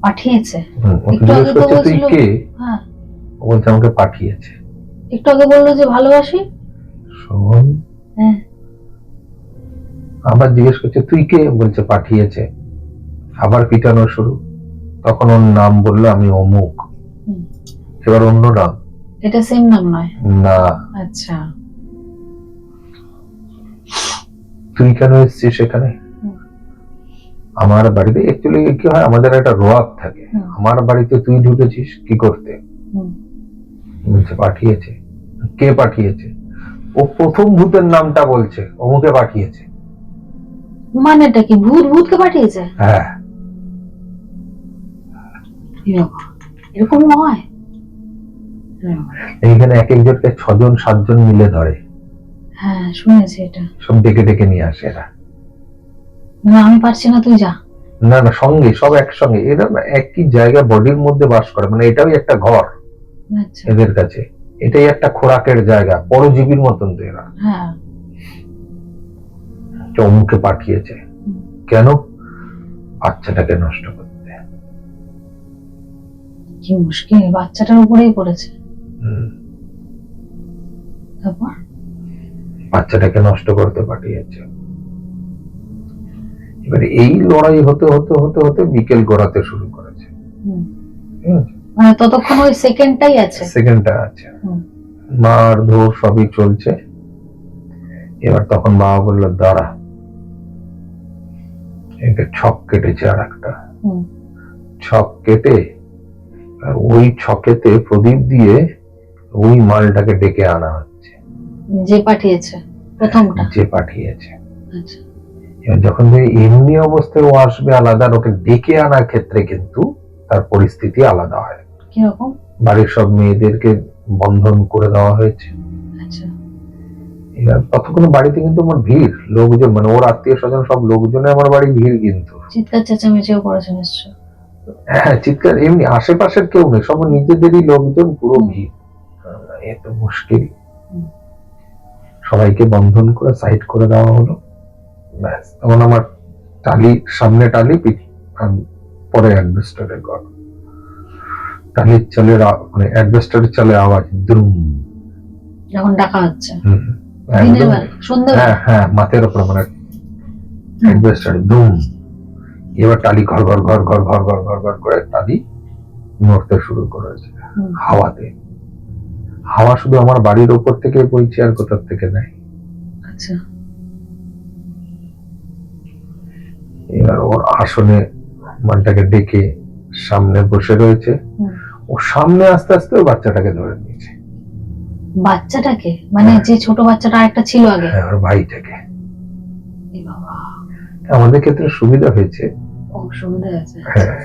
পাঠিয়েছে? ওকে একটু জিজ্ঞেস আগে তো করছে তুই বলছিল। কে? হ্যাঁ, ও বলছে আমাকে পাঠিয়েছে। একটু আগে বললো যে ভালোবাসি। শোন, হ্যাঁ। আবার জিজ্ঞেস করছে তুই কে? বলছে পাঠিয়েছে। আবার পিটানো শুরু। তখন ওর নাম বললো আমি অমুক। হুম। এবার অন্য নাম। এটা সেম নাম নয়? না। আচ্ছা। তুই কেন এসেছিস এখানে? হুম, আমার বাড়িতে অ্যাকচুয়ালি কি হয়, আমাদের একটা রোয়াব থাকে, হুম, আমার বাড়িতে তুই ঢুকেছিস কি করতে? হুম। বলছে পাঠিয়েছে। কে পাঠিয়েছে? ও প্রথম ভূতের নামটা বলছে, অমুকে পাঠিয়েছে। মানেটা কি? ভূত ভূতকে পাঠিয়েছে? হ্যাঁ। এরকম হয়? এইখানে এক একজনকে 6জন 7জন মিলে ধরে, হ্যাঁ, শুনেছি এটা। সব ডেকে ডেকে নিয়ে আসে এরা। না আমি পারছি না, তুই যা। না না, সঙ্গে সব একসঙ্গে, এরা না একই জায়গা বডির মধ্যে বাস করে, মানে এটাও একটা ঘর আচ্ছা। এদের কাছে, এটাই একটা খোরাকের জায়গা, পরজীবীর মতন তো এরা। হ্যাঁ। অমুকে পাঠিয়েছে। কেন? বাচ্চাটাকে নষ্ট করতে। কি মুশকিল, বাচ্চাটার উপরেই পড়েছে। হুম, তারপর? বাচ্চাটাকে নষ্ট করতে পাঠিয়েছে। এবারে এই লড়াই হতে হতে হতে হতে বিকেল গড়াতে শুরু করেছে। হুম। ঠিক আছে? মানে ততক্ষণ ওই সেকেন্ডটাই আছে? সেকেন্ডটা আছে। হুম, মার ধর সবই চলছে। এবার তখন বাবা বললো দাঁড়া, একে ছক কেটেছে আর একটা হুম, ছক কেটে, আর ওই ছকেতে প্রদীপ দিয়ে ওই মালটাকে ডেকে আনা হচ্ছে, যে পাঠিয়েছে প্রথমটা? যে পাঠিয়েছে। আচ্ছা। এবার যখন এমনি অবস্থায় ও আসবে আলাদা, আর ওকে ডেকে আনার ক্ষেত্রে কিন্তু তার পরিস্থিতি আলাদা হয়। কিরকম? বাড়ির সব মেয়েদেরকে বন্ধন করে দেওয়া হয়েছে। আচ্ছা। এবার ততক্ষণ বাড়িতে কিন্তু আমার ভিড়, লোকজন, মানে ওর আত্মীয় স্বজন সব লোকজনে আমার বাড়ি ভিড় কিন্তু। চিৎকার চেঁচামেচিও করেছে নিশ্চয়? হ্যাঁ, চিৎকার, এমনি আশেপাশের কেউ নেই, সব নিজেদেরই লোকজন, পুরো ভিড়। এ তো মুশকিল। হুম। সবাইকে বন্ধন করে সাইড করে দেওয়া হলো। ব্যাস, তখন আমার টালি, সামনে টালি, আর পরে অ্যাডভেস্টারের ঘর। টালির চালের মানে অ্যাডভেস্টারের চালের আওয়াজ দ্রুম। যখন ডাকা হচ্ছে? দিনের একদম। বেলা? সন্ধ্যেবেলা? হ্যাঁ হ্যাঁ, মাথার উপরে, মানে অ্যাডভেস্টার দুম। এবার টালি ঘর ঘর ঘর ঘর ঘর ঘর ঘর ঘর করে টালি নড়তে শুরু করেছে হুম। হাওয়াতে। হাওয়া শুধু আমার বাড়ির উপর থেকে বইছে, আর কোথার থেকে নাই। আচ্ছা। এবার ওর আসনে মানটাকে ডেকে সামনে বসে রয়েছে, হুম। ও সামনে আস্তে আস্তে ওই বাচ্চাটাকে ধরে নিয়েছে। বাচ্চাটাকে? মানে যে ছোট বাচ্চাটা আরেকটা ছিল আগে? হ্যাঁ, ওর ভাইটাকে। এ বাবা। আমাদের ক্ষেত্রে সুবিধা হয়েছে, ও সুবিধা আছে। হ্যাঁ,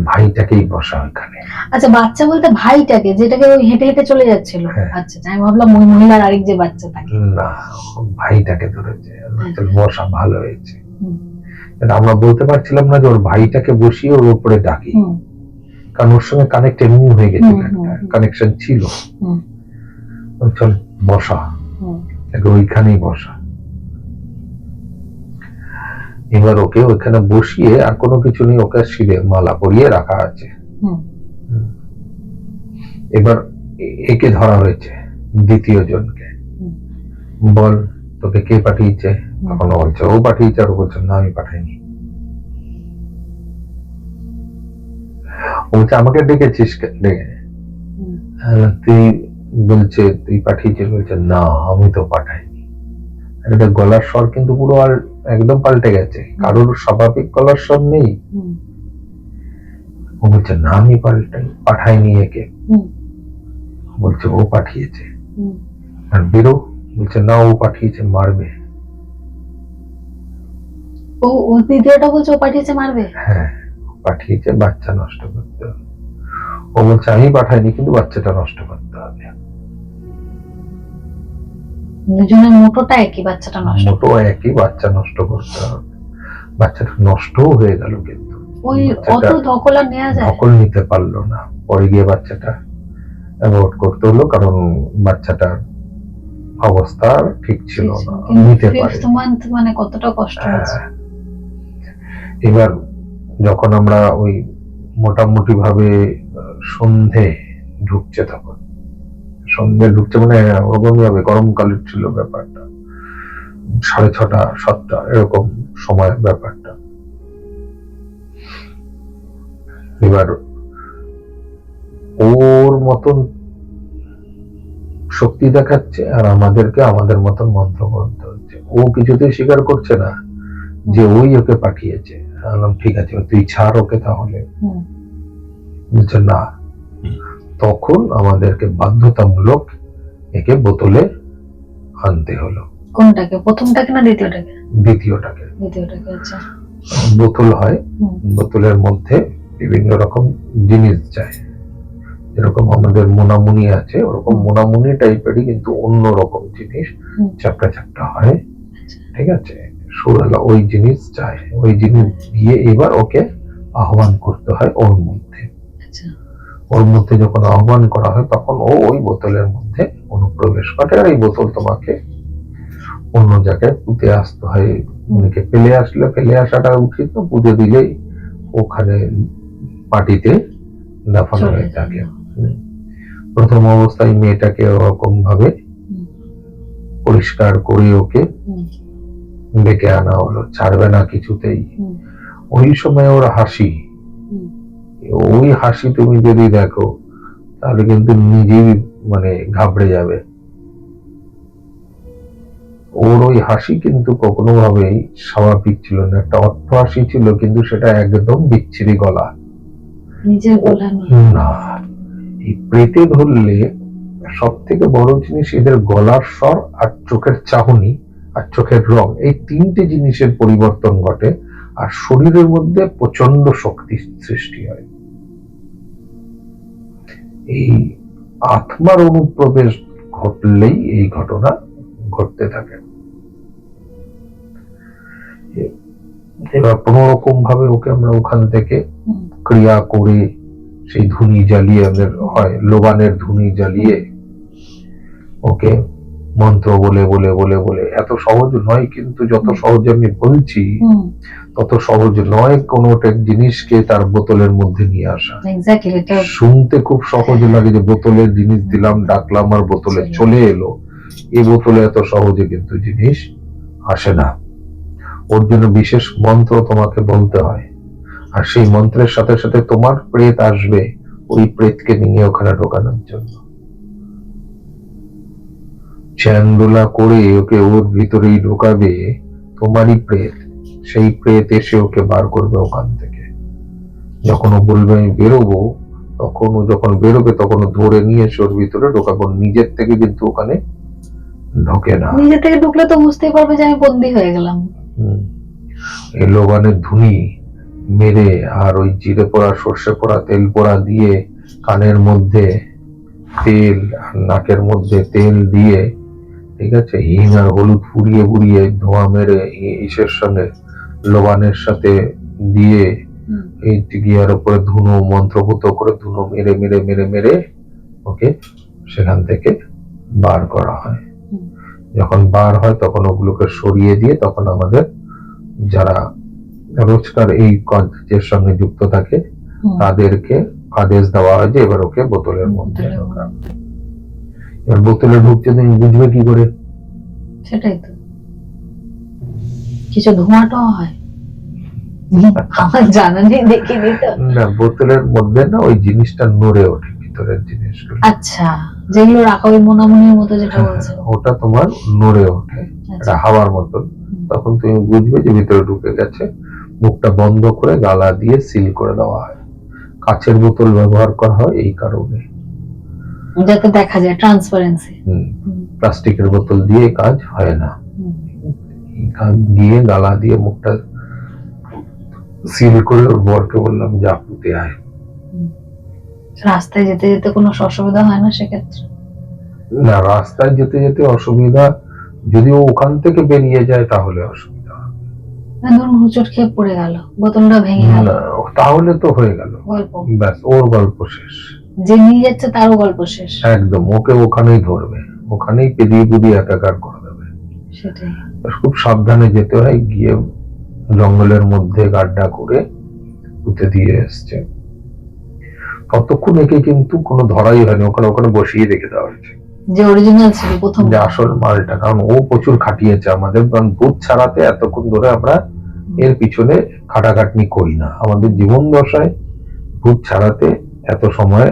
ভাইটাকেই বসা ওখানে। আচ্ছা, বাচ্চা বলতে ভাইটাকে, যেটাকে ওই হেঁটে হেঁটে চলে যাচ্ছিল? হ্যাঁ। আচ্ছা, আমি ভাবলাম ওই মহিলার আরেক যে বাচ্চা থাকে। না, ভাইটাকে ধরেছে, বসা ভালো হয়েছে। হুম। কিন্তু আমরা বলতে পারছিলাম না যে ওর ভাইটাকে বসিয়ে ওর উপরে ডাকি, হুম, কারণ ওর সঙ্গে কানেক্ট এমনি হয়ে গেছিল, হুম, একটা হুম। কানেকশন ছিল। হুম, চল বসা, হুম, তাকে ওইখানেই বসা। এবার ওকে ওইখানে বসিয়ে, আর কোনো কিছু নেই, ওকে শিরে মালা পরিয়ে রাখা আছে। হুম, এবার একে ধরা হয়েছে, দ্বিতীয় জনকে। হুম। বল তোকে কে পাঠিয়েছে? তখন ও বলছে ও পাঠিয়েছে, আর ও বলছে না আমি পাঠাইনি। ও বলছে আমাকে ডেকেছিস ডেকে? হুম। তুই বলছে তুই পাঠিয়েছিস, বলছে না আমি তো পাঠাইনি। এটা গলার স্বর কিন্তু পুরো আর একদম পাল্টে গেছে, কারোর স্বাভাবিক গলার স্বর নেই। হুম, ও বলছে না আমি পাঠাইনি একে। হুম, বলছে ও পাঠিয়েছে। হুম। আর বেরো, বলছে না ও পাঠিয়েছে, মারবে। ও দ্বিতীয়টা বলছে ও পাঠিয়েছে মারবে? হ্যাঁ, পাঠিয়েছে বাচ্চা নষ্ট করতে হবে। ও বলছে আমি পাঠাইনি, কিন্তু বাচ্চাটা নষ্ট করতে হবে। দুজনের মোটোটা একই, বাচ্চাটা নষ্ট। মোটো একই, বাচ্চা নষ্ট করতে হবে। বাচ্চাটা নষ্টও হয়ে গেল, কিন্তু ওই অত ধকল আর নেওয়া যায়? ধকল নিতে পারলো না। পরে গিয়ে বাচ্চাটা অ্যাবর্ট করতে হলো, কারণ বাচ্চাটার অবস্থা ঠিক ছিল না, নিতে পারে। ফিফথ মান্থ মানে কতটা কষ্ট হয়েছে। এবার যখন আমরা ওই মোটামুটি ভাবে সন্ধে ঢুকছে, তখন সন্ধে ঢুকছে মানে ওরকমই হবে, গরমকালের ছিল ব্যাপারটা, 6:30 7টা এরকম সময় ব্যাপারটা। এবার ওর মতন শক্তি দেখাচ্ছে, আর আমাদেরকে আমাদের মতন মন্ত্র করতে হচ্ছে। ও কিছুতেই স্বীকার করছে না যে ওই ওকে পাঠিয়েছে। বললাম ঠিক আছে তুই ছাড় ওকে তাহলে। বলছে না। তখন আমাদেরকে বাধ্যতামূলক একে বোতলে আনতে হলো। কোনটাকে, প্রথমটাকে না দ্বিতীয়টাকে? দ্বিতীয়টাকে। দ্বিতীয়টাকে। আচ্ছা। বোতল হয়, বোতলের মধ্যে বিভিন্ন রকম জিনিস যায়, যেরকম আমাদের মোনামুনি আছে, ওরকম মোনামুনি টাইপেরই, কিন্তু অন্য রকম জিনিস, চ্যাপটা চ্যাপটা হয়, ঠিক আছে, সুরালা ওই জিনিস চায়। ওই জিনিস গিয়ে এবার ওকে আহ্বান করতে হয় ওর মধ্যে। ওর মধ্যে যখন আহ্বান করা হয়, তখন ও ওই বোতলের মধ্যে অনুপ্রবেশ করে, আর এই বোতল তোমাকে অন্য জায়গায় পুঁতে আসতে হয়। উনিকে ফেলে আসাটা উচিত না, পুঁতে দিলেই ওখানে মাটিতে দাফানো হয়ে থাকে। প্রথম অবস্থায় মেয়েটাকে ওরকম ভাবে পরিষ্কার করে ওকে ডেকে আনা হলো, ছাড়বে না কিছুতেই। ওই সময় ওর হাসি, ওই হাসি তুমি যদি দেখো তাহলে কিন্তু নিজেই মানে ঘাবড়ে যাবে। ওর ওই হাসি কিন্তু কখনো ভাবেই স্বাভাবিক ছিল না, একটা অর্থ হাসি ছিল, কিন্তু সেটা একদম বিচ্ছিরি গলা, নিজের গলা না। এই প্রেতে ধরলে সব থেকে বড় জিনিস এদের গলার স্বর, আর চোখের চাহনি, আর চোখের রং, এই তিনটে জিনিসের পরিবর্তন ঘটে, আর শরীরের মধ্যে প্রচন্ড শক্তি সৃষ্টি হয়। এই আত্মার অনুপ্রবেশ ঘটলেই এই ঘটনা ঘটতে থাকে। এবার কোন রকম ভাবে ওকে আমরা ওখান থেকে ক্রিয়া করে, সেই ধুনি জ্বালিয়ে, আমাদের হয় লোবানের ধুনি জ্বালিয়ে, ওকে মন্ত্র বলে বলে বলে বলে, এত সহজ নয় কিন্তু, যত সহজ আমি বলছি তত সহজ নয় কোন জিনিসকে তার বোতলের মধ্যে নিয়ে আসা। শুনতে খুব সহজ লাগে যে বোতলের জিনিস দিলাম, ডাকলাম, আর বোতলে চলে এলো। এই বোতলে এত সহজে কিন্তু জিনিস আসে না। ওর জন্য বিশেষ মন্ত্র তোমাকে বলতে হয়, আর সেই মন্ত্রের সাথে সাথে তোমার প্রেত আসবে ওই প্রেতকে নিয়ে ওখানে ঢোকানোর জন্য। চ্যান্ডোলা করে ওকে ওর ভিতরেই ঢোকাবে তোমারই প্রেত, সেই প্রেত এসে ওকে বার করবে ওখান থেকে। যখন ও বলবে আমি বেরোবো, তখন ও যখন বেরোবে তখন ও ধরে নিয়ে এসে ওর ভিতরে ঢোকাবো। নিজের থেকে কিন্তু ওখানে ঢোকে না। নিজে থেকে ঢুকলে তো বুঝতেই পারবে যে আমি বন্দী হয়ে গেলাম। এই লোবানের ধুনি মেরে আর ওই জিরে পোড়া সর্ষে পোড়া তেল পোড়া দিয়ে কানের মধ্যে তেল আর নাকের মধ্যে তেল দিয়ে, ঠিক আছে, হিং আর হলুদ পুড়িয়ে পুড়িয়ে ধোঁয়া মেরে ইসের সঙ্গে লোবানের সাথে দিয়ে এই টিকিয়ার উপরে ধুনো মন্ত্রপুত করে ধুনো মেরে মেরে মেরে মেরে ওকে সেখান থেকে বার করা হয়। যখন বার হয় তখন ওগুলোকে সরিয়ে দিয়ে তখন আমাদের যারা রোজকার এই কাজের সঙ্গে যুক্ত থাকে তাদেরকে আদেশ দেওয়া হয় যে এবার ওকে বোতলের মধ্যে ঢোকা। এবার বোতলে ঢুকছে তুমি বুঝবে কি করে? সেটাই তো, কিছু ধোঁয়াটাও হয় আমার জানা নেই, দেখিনি তো। না, বোতলের মধ্যে না ওই জিনিসটা নড়ে ওঠে, ভিতরের জিনিসগুলো। আচ্ছা, যেগুলো রাখা ওই মোনামুনির মতো যেটা বলছো, ওটা তোমার নড়ে ওঠে, এটা হাওয়ার মতন। তখন তুমি বুঝবে যে ভিতরে ঢুকে গেছে। মুখটা বন্ধ করে গালা দিয়ে সিল করে দেওয়া হয়। কাচের বোতল ব্যবহার করা হয় এই কারণে, যাতে দেখা যায় ট্রান্সপারেন্সি। প্লাস্টিকের বোতল দিয়ে কাজ হয় না। দিয়ে গালা দিয়ে মুখটা সিল করে ওর বরকে বললাম যা পুঁতে আয়। রাস্তায় যেতে যেতে কোনো অসুবিধা হয় না সেক্ষেত্রে? না, রাস্তায় যেতে যেতে অসুবিধা, যদি ও ওখান থেকে বেরিয়ে যায় তাহলে অসুবিধা হবে। ধরুন হুচট খেয়ে পড়ে গেল, বোতলটা ভেঙে গেল, তাহলে তো হয়ে গেল গল্প, ব্যাস, ওর গল্প শেষ। যে নিয়ে যাচ্ছে তারও গল্প শেষ। একদম, ওকে ওখানেই ধরবে, ওখানেই পেদিয়ে পুদিয়ে একাকার করে দেবে। সেটাই, খুব সাবধানে যেতে হয়। গিয়ে জঙ্গলের মধ্যে গাড্ডা করে পুঁতে দিয়ে এসছে। ততক্ষণ একে কিন্তু কোনো ধরাই হয়নি, ওখানে ওখানে বসিয়ে রেখে দেওয়া হয়েছে, যে অরিজিনাল ছিল প্রথম, যে আসল মালটা। কারণ ও প্রচুর খাটিয়েছে আমাদের, কারণ ভূত ছাড়াতে এতক্ষণ ধরে আমরা এর পিছনে খাটাখাটনি করি না। আমাদের জীবন দশায় ভূত ছাড়াতে এত সময়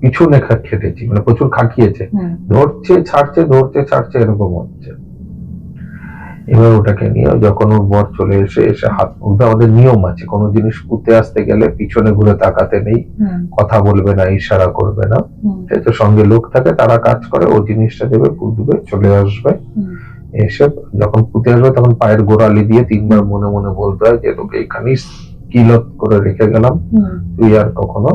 পিছনে খেটেছি, মানে প্রচুর খাটিয়েছে। ধরছে ছাড়ছে, ধরছে ছাড়ছে, এরকম হচ্ছে। এবার ওটাকে নিয়ে যখন ওর বর চলে এসে হাত মুখে, আমাদের নিয়ম আছে কোনো জিনিস পুঁতে আসতে গেলে পিছনে ঘুরে তাকাতে নেই, কথা বলবে না, ইশারা করবে না। তো সঙ্গে লোক থাকে, তারা কাজ করে, ও জিনিসটা দেবে, পুঁতবে, চলে আসবে। এসে যখন পুঁতে আসবে তখন পায়ের গোড়ালি দিয়ে 3 বার মনে মনে বলতে হয় যে তোকে এখানেই কিলত করে রেখে গেলাম, তুই আর কখনো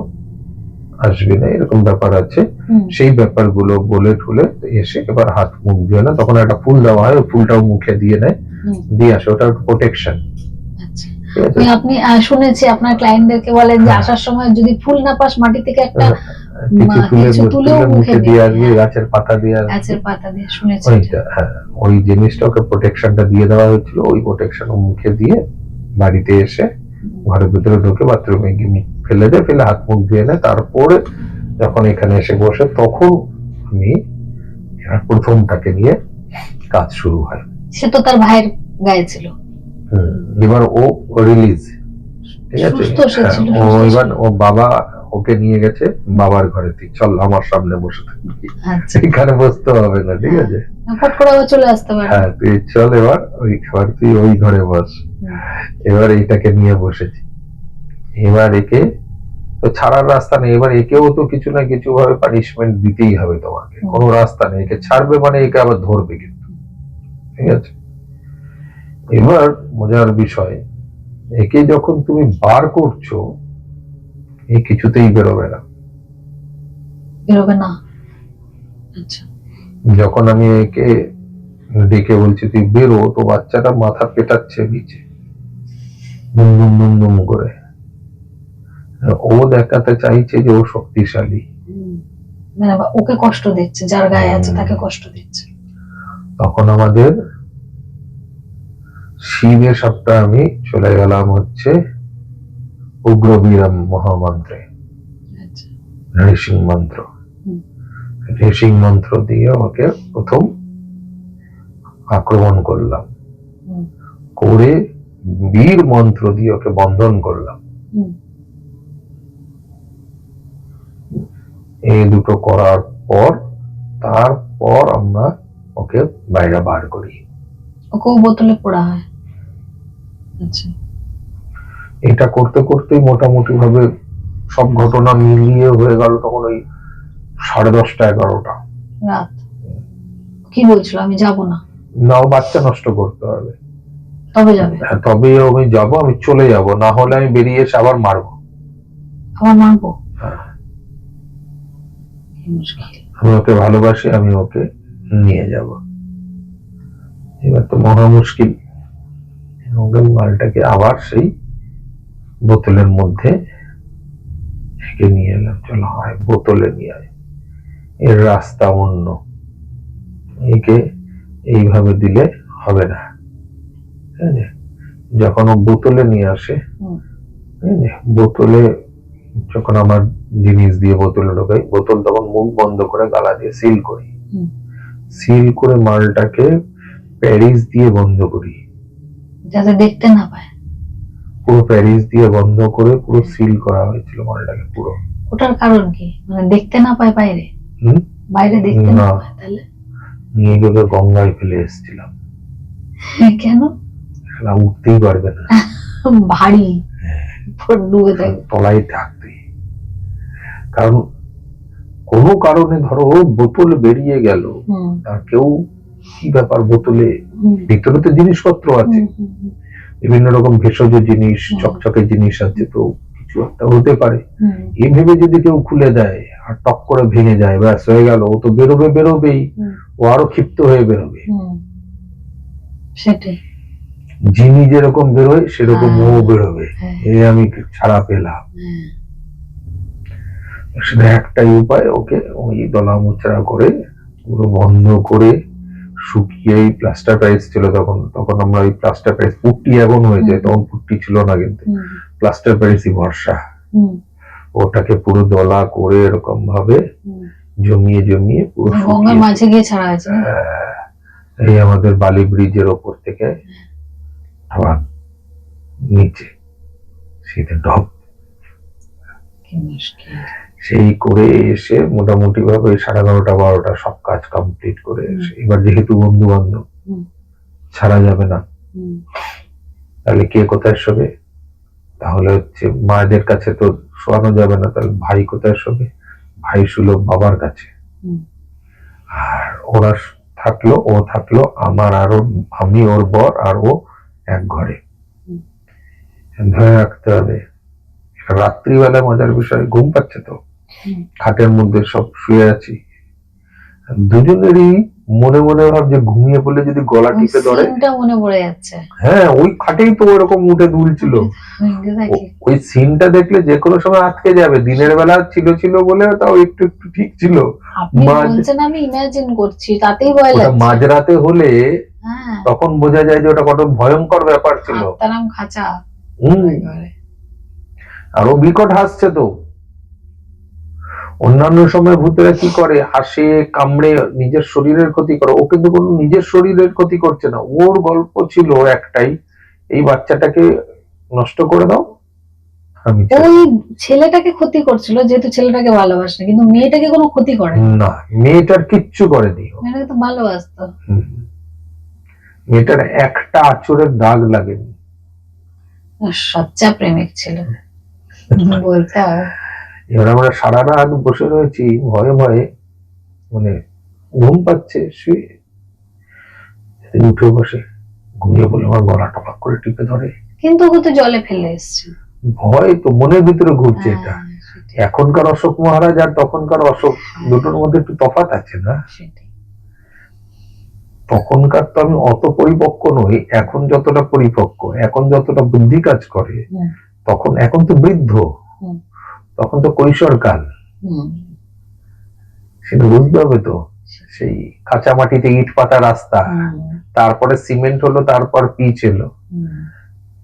আসবি না, এরকম ব্যাপার আছে। সেই ব্যাপারগুলো বলে ঠুলে এসে এবার হাত মুখ দিয়ে না, তখন একটা ফুল দেওয়া হয়, ফুলটাও মুখে দিয়ে নেয়, দিয়ে আসে, ওটা প্রোটেকশন। আপনি শুনেছি আপনার ক্লায়েন্টদেরকে বলেন যে আসার সময় যদি ফুল না পাস মাটি থেকে একটা কিছু তুলে মুখে দিয়ে আসবি, গাছের পাতা দিয়ে আসবি, গাছের পাতা দিয়ে, শুনেছি ওইটা। হ্যাঁ, ওই জিনিসটা ওকে প্রোটেকশনটা দিয়ে দেওয়া হয়েছিল। ওই প্রোটেকশন মুখে দিয়ে বাড়িতে এসে ঘরের ভিতরে ঢুকে বাথরুমে গিয়ে ফেলে দেয়, ফেলে হাত মুখ দিয়ে নেয়। তারপরে যখন এখানে এসে বসে তখন আমি প্রথমটাকে নিয়ে কাজ শুরু হয়। সে তো তার ভাইয়ের গায়ে ছিল। এবার ও রিলিজ, ঠিক আছে, ও এবার ও বাবা ওকে নিয়ে গেছে বাবার ঘরে, তুই চল আমার সামনে বসে থাকবি, এখানে বসতে হবে না, ঠিক আছে, ফট করে চলে আসতে পারে। হ্যাঁ, তুই চল এবার তুই ওই ঘরে বস। এবার এইটাকে নিয়ে বসেছি। এবার একে তো ছাড়ার রাস্তা নেই, এবার একেও তো কিছু না কিছু ভাবে পানিশমেন্ট দিতেই হবে তোমাকে, কোনো রাস্তা নেই। একে ছাড়বে মানে একে আবার ধরবে কিন্তু, ঠিক আছে। এবার মজার বিষয়, একে যখন তুমি বার করছো এই কিছুতেই বেরোবে না। আচ্ছা, যখন আমি একে ডেকে বলছি তুই বেরো, তো বাচ্চাটা মাথা পেটাচ্ছে নিচে দুম দুম দুম দুম করে। ও দেখাতে চাইছে যে ও শক্তিশালী, মানে ওকে কষ্ট দিচ্ছে, যার গায়ে আছে তাকে কষ্ট দিচ্ছে। তখন আমাদের শিবের সপ্তাহ আমি চলে গেলাম হচ্ছে উগ্রবীরম মহামন্ত্রে, ঋষিং মন্ত্র। ঋষিং মন্ত্র দিয়ে ওকে প্রথম আক্রমণ করলাম, করে বীর মন্ত্র দিয়ে ওকে বন্ধন করলাম। এই দুটো করার পর তারপর আমরা ওকে বাইরে বার করি, ওকেও বোতলে পোড়া হয়। আচ্ছা, এটা করতে করতেই মোটামুটি ভাবে সব ঘটনা মিলিয়ে হয়ে গেল তখন ওই 10:30 11টা রাত। কি বলছিল আমি যাব না? নাও বাচ্চা নষ্ট করতে হবে, তবে যাবে, তবে আমি যাব, আমি চলে যাব, না হলে আমি বেরিয়ে এসে আবার মারবো। আবার মারবো। হ্যাঁ। কি মুশকিল। আমি ওকে ভালোবাসি, আমি ওকে নিয়ে যাব। এবার তো মহা মুশকিল। ওকে মালটাকে আবার সেই বোতলের মধ্যে একে নিয়ে এলাম, চলো হয় বোতলে নিয়ে আয়, এর রাস্তা অন্য, একে এইভাবে দিলে হবে না। ঠিক আছে? যখন ও বোতলে নিয়ে আসে, ঠিক আছে, বোতলে যখন আমার জিনিস দিয়ে বোতলে ঢোকাই, বোতল তখন মুখ বন্ধ করে গালা দিয়ে সিল করি, সিল করে মালটাকে প্যারিস দিয়ে বন্ধ করি, যাতে দেখতে না পায়। পুরো প্যারিস দিয়ে বন্ধ করে পুরো সিল করা হয়েছিল মালটাকে পুরো। ওটার কারণ কি, মানে দেখতে না পায় বাইরে? হুম, বাইরে দেখতে না না। পায়, তাহলে নিয়ে গিয়ে গঙ্গায় ফেলে এসেছিলাম। কেন? না, উঠতেই পারবে না, ভারী, ডুবে থাকবে। তলায় থাকবে। কারণ কোনো কারণে ধরো বোতল বেরিয়ে গেল, আর কেউ কি ব্যাপার, বোতলে ভিতরে তো জিনিসপত্র আছে, বিভিন্ন রকম ভেষজ জিনিস, চকচকে জিনিস আছে, তো কিছু একটা হতে পারে। এই ভেবে যদি কেউ খুলে দেয় আর টক করে ভেঙে যায়, ব্যাস হয়ে গেল, ও তো বেরোবেই, ও আরো ক্ষিপ্ত হয়ে বেরোবে। সেটাই, জিনি যেরকম বেরোয় সেরকম ও বেরোবে। এই আমি ছাড়া পেলাম। সেটা একটাই উপায়, ওকে ওই দলা মোচড়া করে পুরো বন্ধ করে শুকিয়ে, প্লাস্টার প্যারিস ছিল তখন, আমরা ওই প্লাস্টার প্যারিস, পুট্টি এখন হয়েছে, তখন পুট্টি ছিল না, কিন্তু প্লাস্টার প্যারিসই ভরসা। ওটাকে পুরো দলা করে এরকম ভাবে জমিয়ে পুরো গঙ্গার মাঝে গিয়ে ছাড়া হয়েছে। এই আমাদের বালি ব্রিজের ওপর থেকে আবার নিচে সেটা ঢপ, সেই করে এসে মোটামুটি ভাবে 11:30-12টা সব কাজ কমপ্লিট করে এসে, এবার যেহেতু বন্ধু বান্ধব ছাড়া যাবে না, তাহলে কে কোথায় শোবে? তাহলে হচ্ছে মায়েদের কাছে তো শোয়ানো যাবে না, তাহলে ভাই কোথায় শোবে? ভাই শুলো বাবার কাছে। আর ওরা থাকলো, ও থাকলো, আমার আরো, আমি ওর বর আর ও এক ঘরে। ধরে রাখতে হবে। রাত্রিবেলায় মজার বিষয়, ঘুম পাচ্ছে তো, খাটের মধ্যে সব শুয়ে আছি, দুজনেরই মনে মনে ভাবছে ঘুমিয়ে পড়লে যদি গলা টিপে ধরে, মনে পড়ে যাচ্ছে। হ্যাঁ, ওই খাটেই তো ওরকম উঠে দুলছিল, ওই সিনটা দেখলে যে কোনো সময় আটকে যাবে। দিনের বেলা ছিল বলে তাও একটু ঠিক ছিল, আপনি বলছেন, আমি ইমাজিন করছি, তাতেই ভয় লাগছে। মাঝরাতে হলে তখন বোঝা যায় যে ওটা কত ভয়ঙ্কর ব্যাপার ছিল। তারাম খাঁচা, আরো বিকট হাসছে তো। অন্যান্য সময় ভূতেরা কি করে, হাসে, কামড়ে, নিজের শরীরের ক্ষতি করে, ও কিন্তু কোনো নিজের শরীরের ক্ষতি করছে না। ওর গল্প ছিল একটাই, এই বাচ্চাটাকে নষ্ট করে দাও। আমি ওই ছেলেটাকে ক্ষতি করছিল, যেহেতু ছেলেটাকে ভালোবাসে, কিন্তু মেয়েটাকে কোনো ক্ষতি করে না, মেয়েটার কিচ্ছু করেনি, মেয়েটাকে তো ভালোবাসতো। মেয়েটার একটা আঁচড়ের দাগ লাগেনি। সচ্চা প্রেমিক ছিল বলতে হবে। এবার আমরা সারা রাত বসে রয়েছি ভয়ে ভয়ে, মানে ঘুম পাচ্ছে, শুয়ে উঠে বসে ঘুমিয়ে বলে আমার গলাটা পাক করে টিপে ধরে, কিন্তু ও তো জলে ফেলে এসছে। ভয় তো মনের ভিতরে ঘুরছে। এটা এখনকার অশোক মহারাজ আর তখনকার অশোক, দুটোর মধ্যে একটু তফাৎ আছে না? তখনকার তো আমি অত পরিপক্ক নই, এখন যতটা পরিপক্ক, এখন যতটা বুদ্ধি কাজ করে, তখন, এখন তো বৃদ্ধ, তখন তো কৈশোরকাল, সেটা বুঝতে হবে তো। সেই কাঁচা মাটিতে ইট পাতা রাস্তা, তারপরে সিমেন্ট হলো, তারপর পিচ এলো,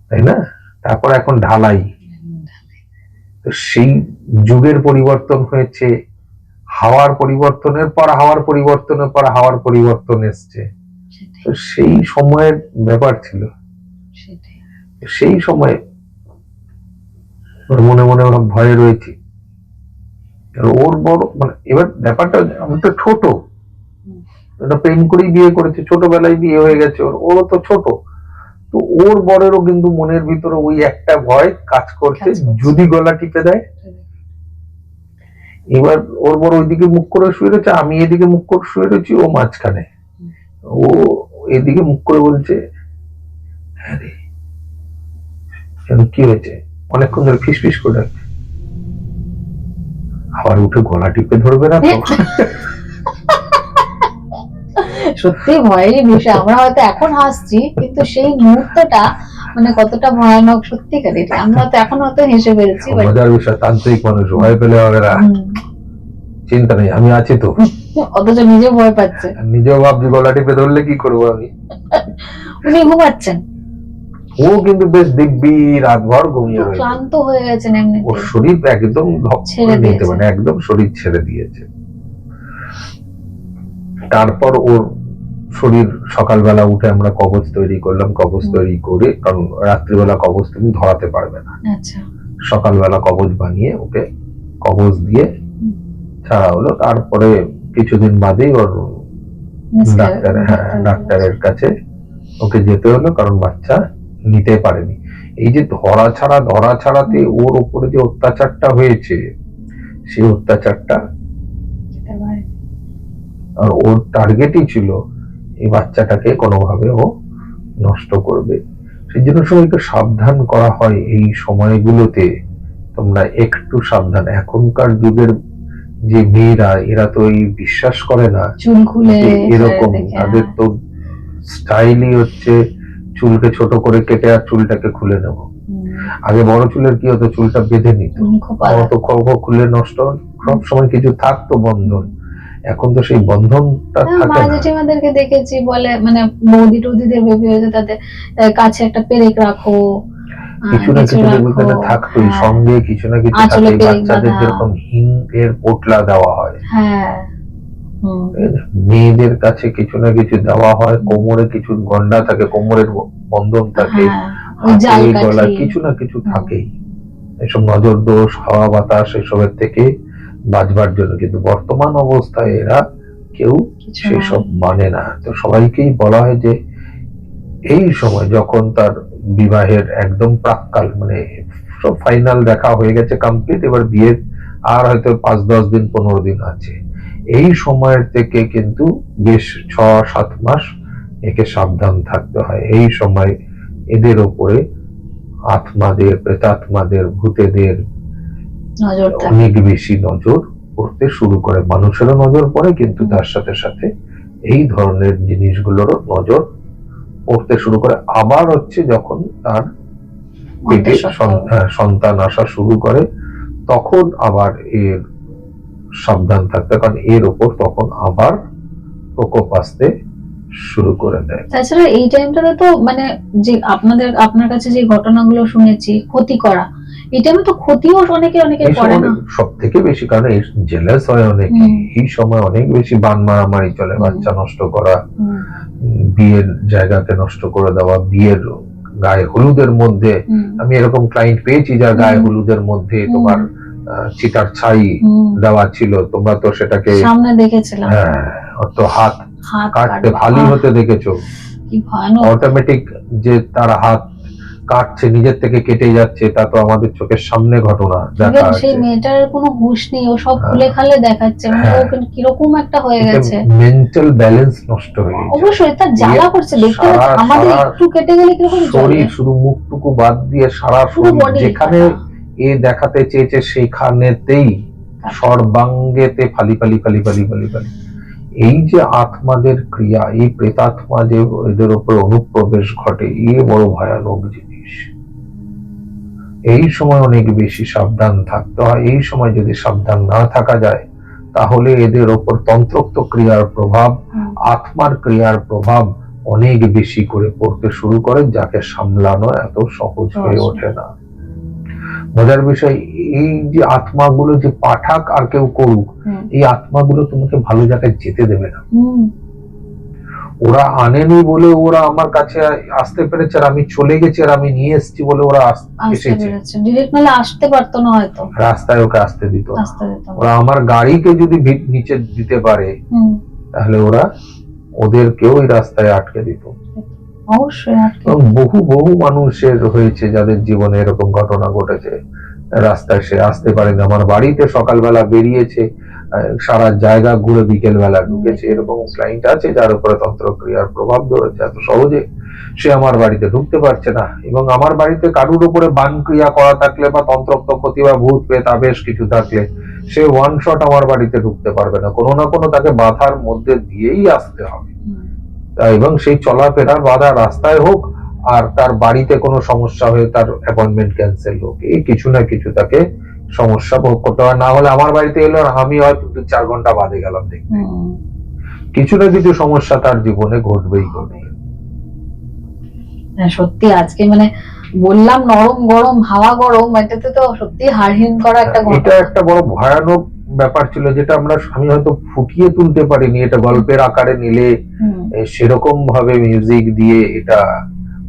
তাই না? তারপর এখন ঢালাই। তো সেই যুগের পরিবর্তন হয়েছে, হাওয়ার পরিবর্তনের পর হাওয়ার পরিবর্তনের পর হাওয়ার পরিবর্তন এসছে। তো সেই সময়ের ব্যাপার ছিল, সেই সময় মনে মনে ভয়ে রয়েছি। ওর বড়, মানে এবার ব্যাপারটা, আমি তো ছোট, প্রেম করেই বিয়ে করেছে, ছোটবেলায় বিয়ে হয়ে গেছে, ওরও তো ছোট, তো ওর বরেরও কিন্তু মনের ভিতরে ওই একটা ভয় কাজ করছে, যদি গলা টিপে দেয়। এবার ওর বড় ওইদিকে মুখ করে শুয়ে রয়েছে, আমি এদিকে মুখ করে শুয়ে রয়েছি, ও মাঝখানে, ও এদিকে মুখ করে বলছে, হ্যাঁ রে, কেন কি হয়েছে? অনেকক্ষণ ধরে ফিস ফিস করে ডাকছে। আবার উঠে গলা টিপে ধরবে না তো? সত্যি ভয়েরই বিষয়। আমরা হয়তো এখন হাসছি, কিন্তু সেই মুহূর্তটা মানে কতটা ভয়ানক সত্যিকারের। আমরা তো এখন হয়তো হেসে ফেলছি, but মজার বিষয়, তান্ত্রিক মানুষ ভয় পেলে হবে না, চিন্তা নেই, আমি আছি তো। অথচ নিজে ভয় পাচ্ছে। নিজেও ভাবছি গলা টিপে ধরলে কি করবো আমি। উনি ঘুমাচ্ছেন, ও কিন্তু বেশ দিব্যি রাতভর ঘুমিয়ে রয়েছে। ক্লান্ত হয়ে গেছেন ওর এমনিতে। শরীর একদম ছেড়ে নিতে দিয়েছে। মানে একদম শরীর ছেড়ে দিয়েছে। তারপর ওর শরীর, সকালবেলা উঠে আমরা কবচ তৈরি করলাম। কবচ তৈরি করে, কারণ রাত্রিবেলা কবচ তুমি ধরাতে পারবে না, আচ্ছা, সকালবেলা কবচ বানিয়ে ওকে কবচ দিয়ে ছাড়া হলো। তারপরে কিছুদিন বাদেই ওর ডাক্তারের কাছে ওকে যেতে হলো, কারণ বাচ্চা নিতে পারেনি। এই যে ধরা ছাড়াতে ওর উপরে যে অত্যাচারটা হয়েছে, সেই অত্যাচারটা, আর ওর টার্গেটই ছিল এই বাচ্চাটাকে কোনোভাবে ও নষ্ট করবে। সেই জন্য সবাইকে সাবধান করা হয় এই সময়গুলোতে, তোমরা একটু সাবধান। এখনকার যুগের যে মেয়েরা, এরা তো এই বিশ্বাস করে না চুল খুলে এরকম, তাদের তো স্টাইলই হচ্ছে চুলকে ছোট করে কেটে আর চুলটাকে খুলে নেব। আগে বড় চুলের কি হতো, চুলটা বেঁধে নিত, অত খুলে নষ্ট, সব সময় কিছু থাকতো বন্ধন। এখন তো সেই বন্ধনটা থাকে মা না। জেঠিমাদেরকে দেখেছি বলে, মানে বৌদি টৌদিদের বেবি হয়েছে, তাদের কাছে একটা পেরেক রাখো, কিছু না কিছু দেখবে থাকতোই সঙ্গে, কিছু না কিছু থাকে। বাচ্চাদের যেরকম হিং এর পোটলা দেওয়া হয়, মেয়েদের কাছে কিছু না কিছু দেওয়া হয়। কোমরে কিছু গন্ডা থাকে, কোমরের বন্ধন থাকে, গলা কিছু না কিছু থাকেই। এসব নজর দোষ, হাওয়া বাতাস এসবের থেকে বাঁচবার জন্য। কিন্তু বর্তমান অবস্থায় এরা কেউ সেসব মানে না। তো সবাইকেই বলা হয় যে এই সময় যখন তার বিবাহের একদম প্রাক্কাল, মানে সব ফাইনাল দেখা হয়ে গেছে, কমপ্লিট, এবার বিয়ের আর হয়তো 5-10 দিন 15 দিন আছে, এই সময়ের থেকে কিন্তু বেশ 6-7 মাস একে সাবধান থাকতে হয়। এই সময় এদের উপরে আত্মাদের, প্রেতাত্মাদের, ভূতেদের অনেক বেশি নজর পড়তে শুরু করে। মানুষেরও নজর পড়ে, কিন্তু তার সাথে সাথে এই ধরনের জিনিসগুলোরও নজর পড়তে শুরু করে। আবার হচ্ছে যখন তার পেটে সন্তান আসা শুরু করে, তখন আবার এর সাবধান থাকতে, কারণ এর উপর তখন আবার প্রকোপ আসতে শুরু করে দেয়। তাছাড়া এই টাইমটাতে তো মানে যে আপনার কাছে যে ঘটনাগুলো শুনেছি ক্ষতি করা, এই টাইমে তো ক্ষতিও অনেকে করে না। সব থেকে বেশি, কারণ জেলাস হয় অনেকে। এই সময় অনেক বেশি বান মারামারি চলে, বাচ্চা নষ্ট করা, বিয়ের জায়গাকে নষ্ট করে দেওয়া, বিয়ের গায়ে হলুদের মধ্যে। আমি এরকম ক্লায়েন্ট পেয়েছি যার গায়ে হলুদের মধ্যে তোমার চিতার ছাই দেওয়া ছিল। তোমরা তো সেটাকে সামনে দেখেছিলাম, হ্যাঁ, তো হাত কাটতে ফালি হতে দেখেছো। কি ভয়ানক! অটোমেটিক যে তার হাত কাটছে, নিজের থেকে কেটে যাচ্ছে, তা তো আমাদের চোখের সামনে ঘটনা দেখা যাচ্ছে। সেই মেয়েটার কোনো হুঁশ নেই, ও সব খুলে খালে দেখাচ্ছে, মানে ও কিরকম একটা হয়ে গেছে, মেন্টাল ব্যালেন্স নষ্ট হয়ে গেছে। অবশ্যই তার জ্বালা করছে দেখতে, আমাদের একটু কেটে গেলে কিরকম শরীর, শুধু মুখটুকু বাদ দিয়ে সারা শরীর, যেখানে এ দেখাতে চেয়েছে সেখানেতেই সর্বাঙ্গেতে ফালি ফালি ফালি ফালি ফালি ফালি। এই যে আত্মাদের ক্রিয়া, এই প্রেতাত্মা যে এদের উপর অনুপ্রবেশ ঘটে, এ বড় ভয়ানক জিনিস। এই সময় অনেক বেশি সাবধান থাকতে হয়। এই সময় যদি সাবধান না থাকা যায়, তাহলে এদের ওপর তন্ত্রোক্ত ক্রিয়ার প্রভাব, আত্মার ক্রিয়ার প্রভাব অনেক বেশি করে পড়তে শুরু করে, যাকে সামলানো এত সহজ হয়ে ওঠে না। মজার বিষয়, এই যে আত্মাগুলো যে পাঠাক আর কেউ করুক, এই আত্মাগুলো তোমাকে ভালো জায়গায় যেতে দেবে না। ওরা আনেনি বলে ওরা আমার কাছে আসতে পেরেছে, আর আমি চলে গেছি আর আমি নিয়ে এসেছি বলে ওরা এসেছে। ডিরেক্ট নালে আসতে পারতো না, হয়তো রাস্তায় ওকে আসতে দিত। ওরা আমার গাড়িকে যদি নিচে দিতে পারে, তাহলে ওরা ওদেরকেও ওই রাস্তায় আটকে দিত। বহু বহু মানুষের হয়েছে যাদের জীবনে এরকম ঘটনা ঘটেছে, রাস্তায় সে আসতে পারেনি। আমার বাড়িতে সকালবেলা বেরিয়েছে, সারা জায়গা ঘুরে বিকেল বেলা ঢুকেছে। এরকম ক্লায়েন্ট আছে যার উপরে তন্ত্রক্রিয়ার প্রভাব ধরেছে, এত সহজে সে আমার বাড়িতে ঢুকতে পারছে না, এবং আমার বাড়িতে কারুর উপরে বান ক্রিয়া করা থাকলে বা তন্ত্রোক্ত ক্ষতি বা ভূত প্রেত আবেশ কিছু থাকলে সে ওয়ান শট আমার বাড়িতে ঢুকতে পারবে না, কোনো না কোনো তাকে বাধার মধ্যে দিয়েই আসতে হবে। এবং সেই চলাফেরার বাধা রাস্তায় হোক, আর তার বাড়িতে কোনো সমস্যা হয়ে তার অ্যাপয়েন্টমেন্ট ক্যান্সেল হোক, এই কিছু না কিছু তাকে সমস্যা ভোগ করতে হয়। না হলে আমার বাড়িতে এলো আর আমি হয়তো 4 ঘন্টা বাদে গেলাম দেখতে, কিছু না কিছু সমস্যা তার জীবনে ঘটবেই ঘটবে। সত্যি আজকে মানে বললাম নরম গরম হাওয়া গরম, এটাতে তো সত্যি হাড়হিম করা একটা এটা ঘটনা। একটা বড় ভয়ানক ব্যাপার ছিল, যেটা আমি হয়তো ফুটিয়ে তুলতে পারিনি। এটা গল্পের আকারে নিলে সেরকম ভাবে মিউজিক দিয়ে এটা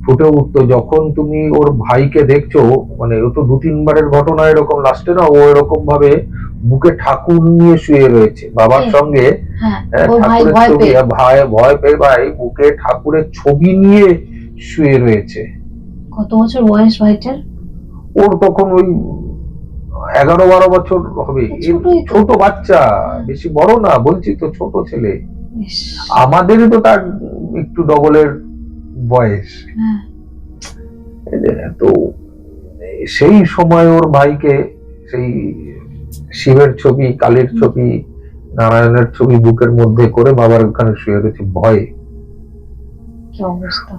ফুটে উঠতো। যখন তুমি ওর ভাইকে দেখছো, মানে ও তো 2-3 বারের ঘটনা এরকম, লাস্টে না ও এরকম ভাবে বুকে ঠাকুর নিয়ে শুয়ে রয়েছে বাবার সঙ্গে, ঠাকুরের ছবি, ভয় পেয়ে ভাই বুকে ঠাকুরের ছবি নিয়ে শুয়ে রয়েছে। কত বছর বয়স ভাইটার? ওর তখন ওই 11-12 বছর হবে, ছোট বাচ্চা, বেশি বড় না, বলছি তো ছোট ছেলে। আমাদেরই তো তার একটু ডবলের বয়স। তো সেই সময় ওর ভাইকে সেই শিবের ছবি, কালীর ছবি, নারায়ণের ছবি বুকের মধ্যে করে বাবার ওখানে শুয়ে রয়েছে ভয়ে।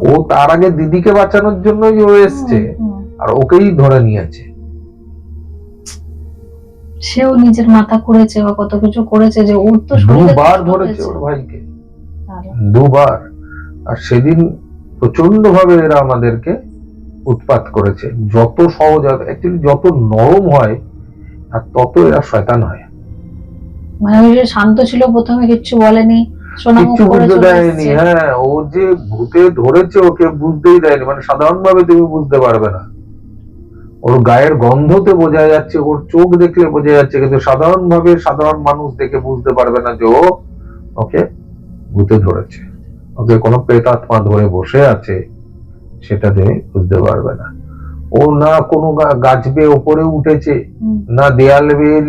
ও তার আগে দিদিকে বাঁচানোর জন্যই ও এসছে, আর ওকেই ধরে নিয়েছে। সেও নিজের মাথা করেছে বা কত কিছু করেছে, যে ওর তো দুবার ধরেছে ওর ভাইকে, দুবার। আর সেদিন প্রচন্ড ভাবে এরা আমাদেরকে উৎপাত করেছে। যত সহজ, অ্যাকচুয়ালি যত নরম হয় আর তত এরা শয়তান হয়। মানে ওই যে শান্ত ছিল প্রথমে, কিচ্ছু বলেনি, কিচ্ছু বুঝতে দেয়নি। হ্যাঁ, ও যে ভূতে ধরেছে ওকে বুঝতেই দেয়নি, মানে সাধারণ ভাবে তুমি বুঝতে পারবে না। ওর গায়ের গন্ধতে বোঝা যাচ্ছে, ওর চোখ দেখলে বোঝা যাচ্ছে, কিন্তু সাধারণ ভাবে সাধারণ মানুষ দেখে বুঝতে পারবে না যে ও ওকে ভূতে ধরেছে। ওকে কোনো প্রেতাত্মা ধরে বসে আছে সেটা দিয়ে বুঝতে পারবে না। ও না কোনো গাছ বেয়ে ওপরে উঠেছে, না দেয়াল বেয়ে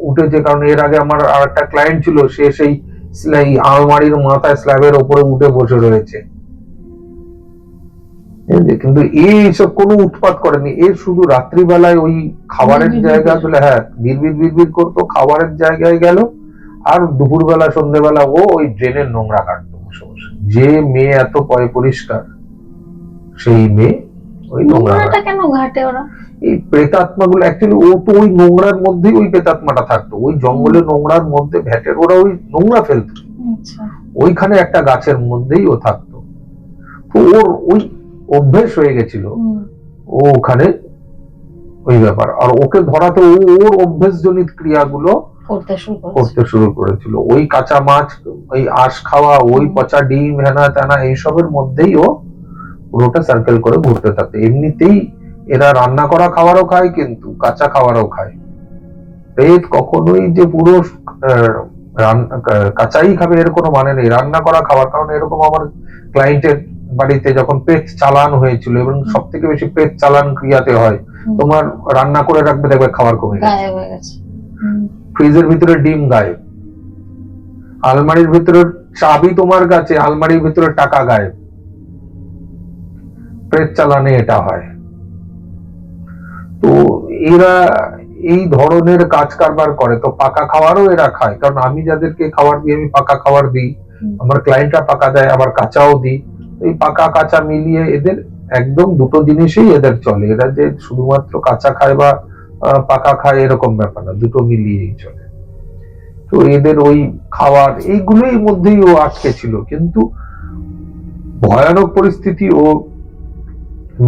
উঠেছে। কারণ এর আগে আমার আর একটা ক্লায়েন্ট ছিল, সে সেই আলমারির মাথায় স্ল্যাবের ওপরে উঠে বসে রয়েছে, কিন্তু এইসব কোনো উৎপাত করেনি। এ শুধু রাত্রিবেলায় ওই খাবারের জায়গাগুলো, হ্যাঁ, বিড়বিড় করতো, খাবারের জায়গায় গেল, আর দুপুরবেলা সন্ধ্যেবেলা ও ওই ড্রেনের নোংরা কাটতো বসে বসে। যে মেয়ে এত পরিষ্কার, সেই মেয়ে ওই নোংরাটা কেন ঘাটে ওরা? এই প্রেতাত্মাগুলো অ্যাকচুয়ালি, ও তো ওই নোংরার মধ্যেই ওই প্রেতাত্মাটা থাকতো, ওই জঙ্গলে নোংরার মধ্যে ভ্যাটের ওরা ওই নোংরা ফেলতো, ওইখানে একটা গাছের মধ্যেই ও থাকতো। তো ওর ওই অভ্যেস হয়ে গেছিল, ও ওখানে ওই ব্যাপার। আর ওকে ধরাতে ওর অভ্যেসজনিত ক্রিয়াগুলো করতে শুরু করেছিল। ওই কাঁচা মাছ, ওই আঁশ খাওয়া, ওই পচা ডিম, হেনা তেনা, এইসবের মধ্যেই ও পুরোটা সার্কেল করে ঘুরতে থাকতো। এমনিতেই এরা রান্না করা খাবারও খায়, কিন্তু কাঁচা খাবারও খায়। প্রেত কখনোই যে পুরো কাঁচাই খাবে এর কোনো মানে নেই, রান্না করা খাবার। কারণ এরকম আমার ক্লায়েন্টের বাড়িতে যখন প্রেত চালান হয়েছিল, এবং সব থেকে বেশি প্রেত চালান ক্রিয়াতে হয়, তোমার রান্না করে রাখবে, দেখবে খাবার কমে গেছে, ফ্রিজের ভিতরে ডিম গায়েব, আলমারির ভিতরে চাবি তোমার কাছে, আলমারির ভিতরে টাকা গায়েব। প্রেত চালানে এটা হয়। তো এরা এই ধরনের কাজ কারবার করে। তো পাকা খাবারও এরা খায়, কারণ আমি যাদেরকে খাবার দিই, আমি পাকা খাবার দিই, আমার ক্লায়েন্টরা পাকা দেয়, আবার কাঁচাও দিই। এই পাকা কাঁচা মিলিয়ে এদের একদম দুটো জিনিসই এদের চলে। এরা যে শুধুমাত্র কাঁচা খায় বা পাকা খায় এরকম ব্যাপার না, দুটো মিলিয়েই চলে। তো এদের ওই খাবার এইগুলোর মধ্যেই ও আটকে ছিল। কিন্তু ভয়ানক পরিস্থিতি ও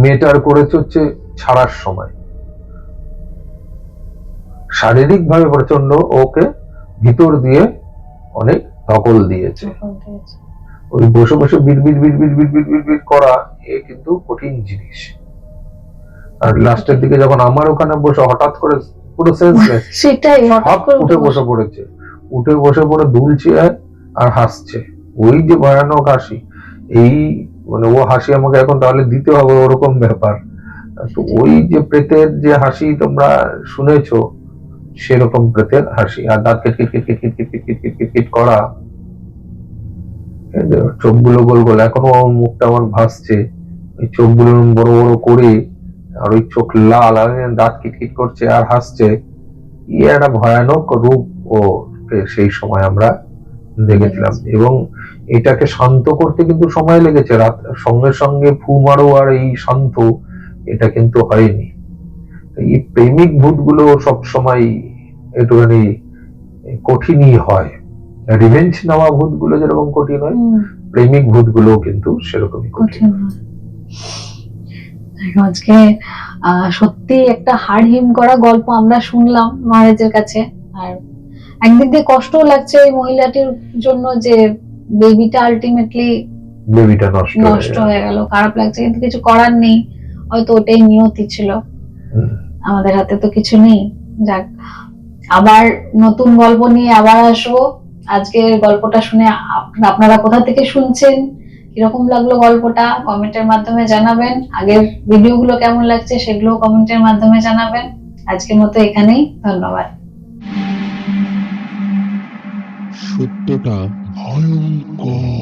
মেটার করেছে হচ্ছে ছাড়ার সময়। শারীরিক ভাবে প্রচন্ড ওকে ভিতর দিয়ে অনেক ধকল দিয়েছে। ওই বসে বসে বিড় করা, এ কিন্তু কঠিন জিনিস। আর লাস্টের দিকে যখন আমার ওখানে বসে হঠাৎ করে পুরো সেন্সলেস, সেটাই উঠে বসে পড়েছে, উঠে বসে পড়ে দুলছে আর হাসছে। ওই যে ভয়ানক হাসি, এই মানে ও হাসি আমাকে এখন তাহলে দিতে হবে, ওরকম ব্যাপার। তো ওই যে প্রেতের যে হাসি তোমরা শুনেছো, সেরকম প্রেতের হাসি। আর দাঁত কিট করা, চোখগুলো গোল গোল, এখনো মুখটা আমার ভাসছে। ওই চোখগুলো বড় বড় করে, আর ওই চোখ লাল, আর দাঁত কিটকিট করছে আর হাসছে। একটা ভয়ানক রূপ ও সেই সময় আমরা দেখেছিলাম। এবং এটাকে শান্ত করতে কিন্তু সময় লেগেছে, রাত সঙ্গে সঙ্গে ফু মারো আর এই শান্ত, এটা কিন্তু হয়নি। এই প্রেমিক ভূতগুলো সবসময় একটুখানি কঠিনই হয়। রিভেঞ্জ নেওয়া ভূতগুলো যেরকম কঠিন হয়, প্রেমিক ভূতগুলো কিন্তু সেরকমই কঠিন। আজকে সত্যি একটা হাড় হিম করা গল্প আমরা শুনলাম মহারাজের কাছে। আর একদিক দিয়ে কষ্টও লাগছে এই মহিলাটির জন্য যে বেবিটা আলটিমেটলি নষ্ট হয়ে গেল, খারাপ লাগছে, কিন্তু কিছু করার নেই, হয়তো ওটাই নিয়তি ছিল, আমাদের হাতে তো কিছু নেই। যাক, আবার নতুন গল্প নিয়ে আবার আসবো। আজকের গল্পটা শুনে আপনারা কোথা থেকে শুনছেন, কিরকম লাগলো গল্পটা কমেন্টের মাধ্যমে জানাবেন। আগের ভিডিওগুলো কেমন লাগছে সেগুলো কমেন্টের মাধ্যমে জানাবেন। আজকের মতো এখানেই, ধন্যবাদ। সত্যটা ভয়ঙ্কর।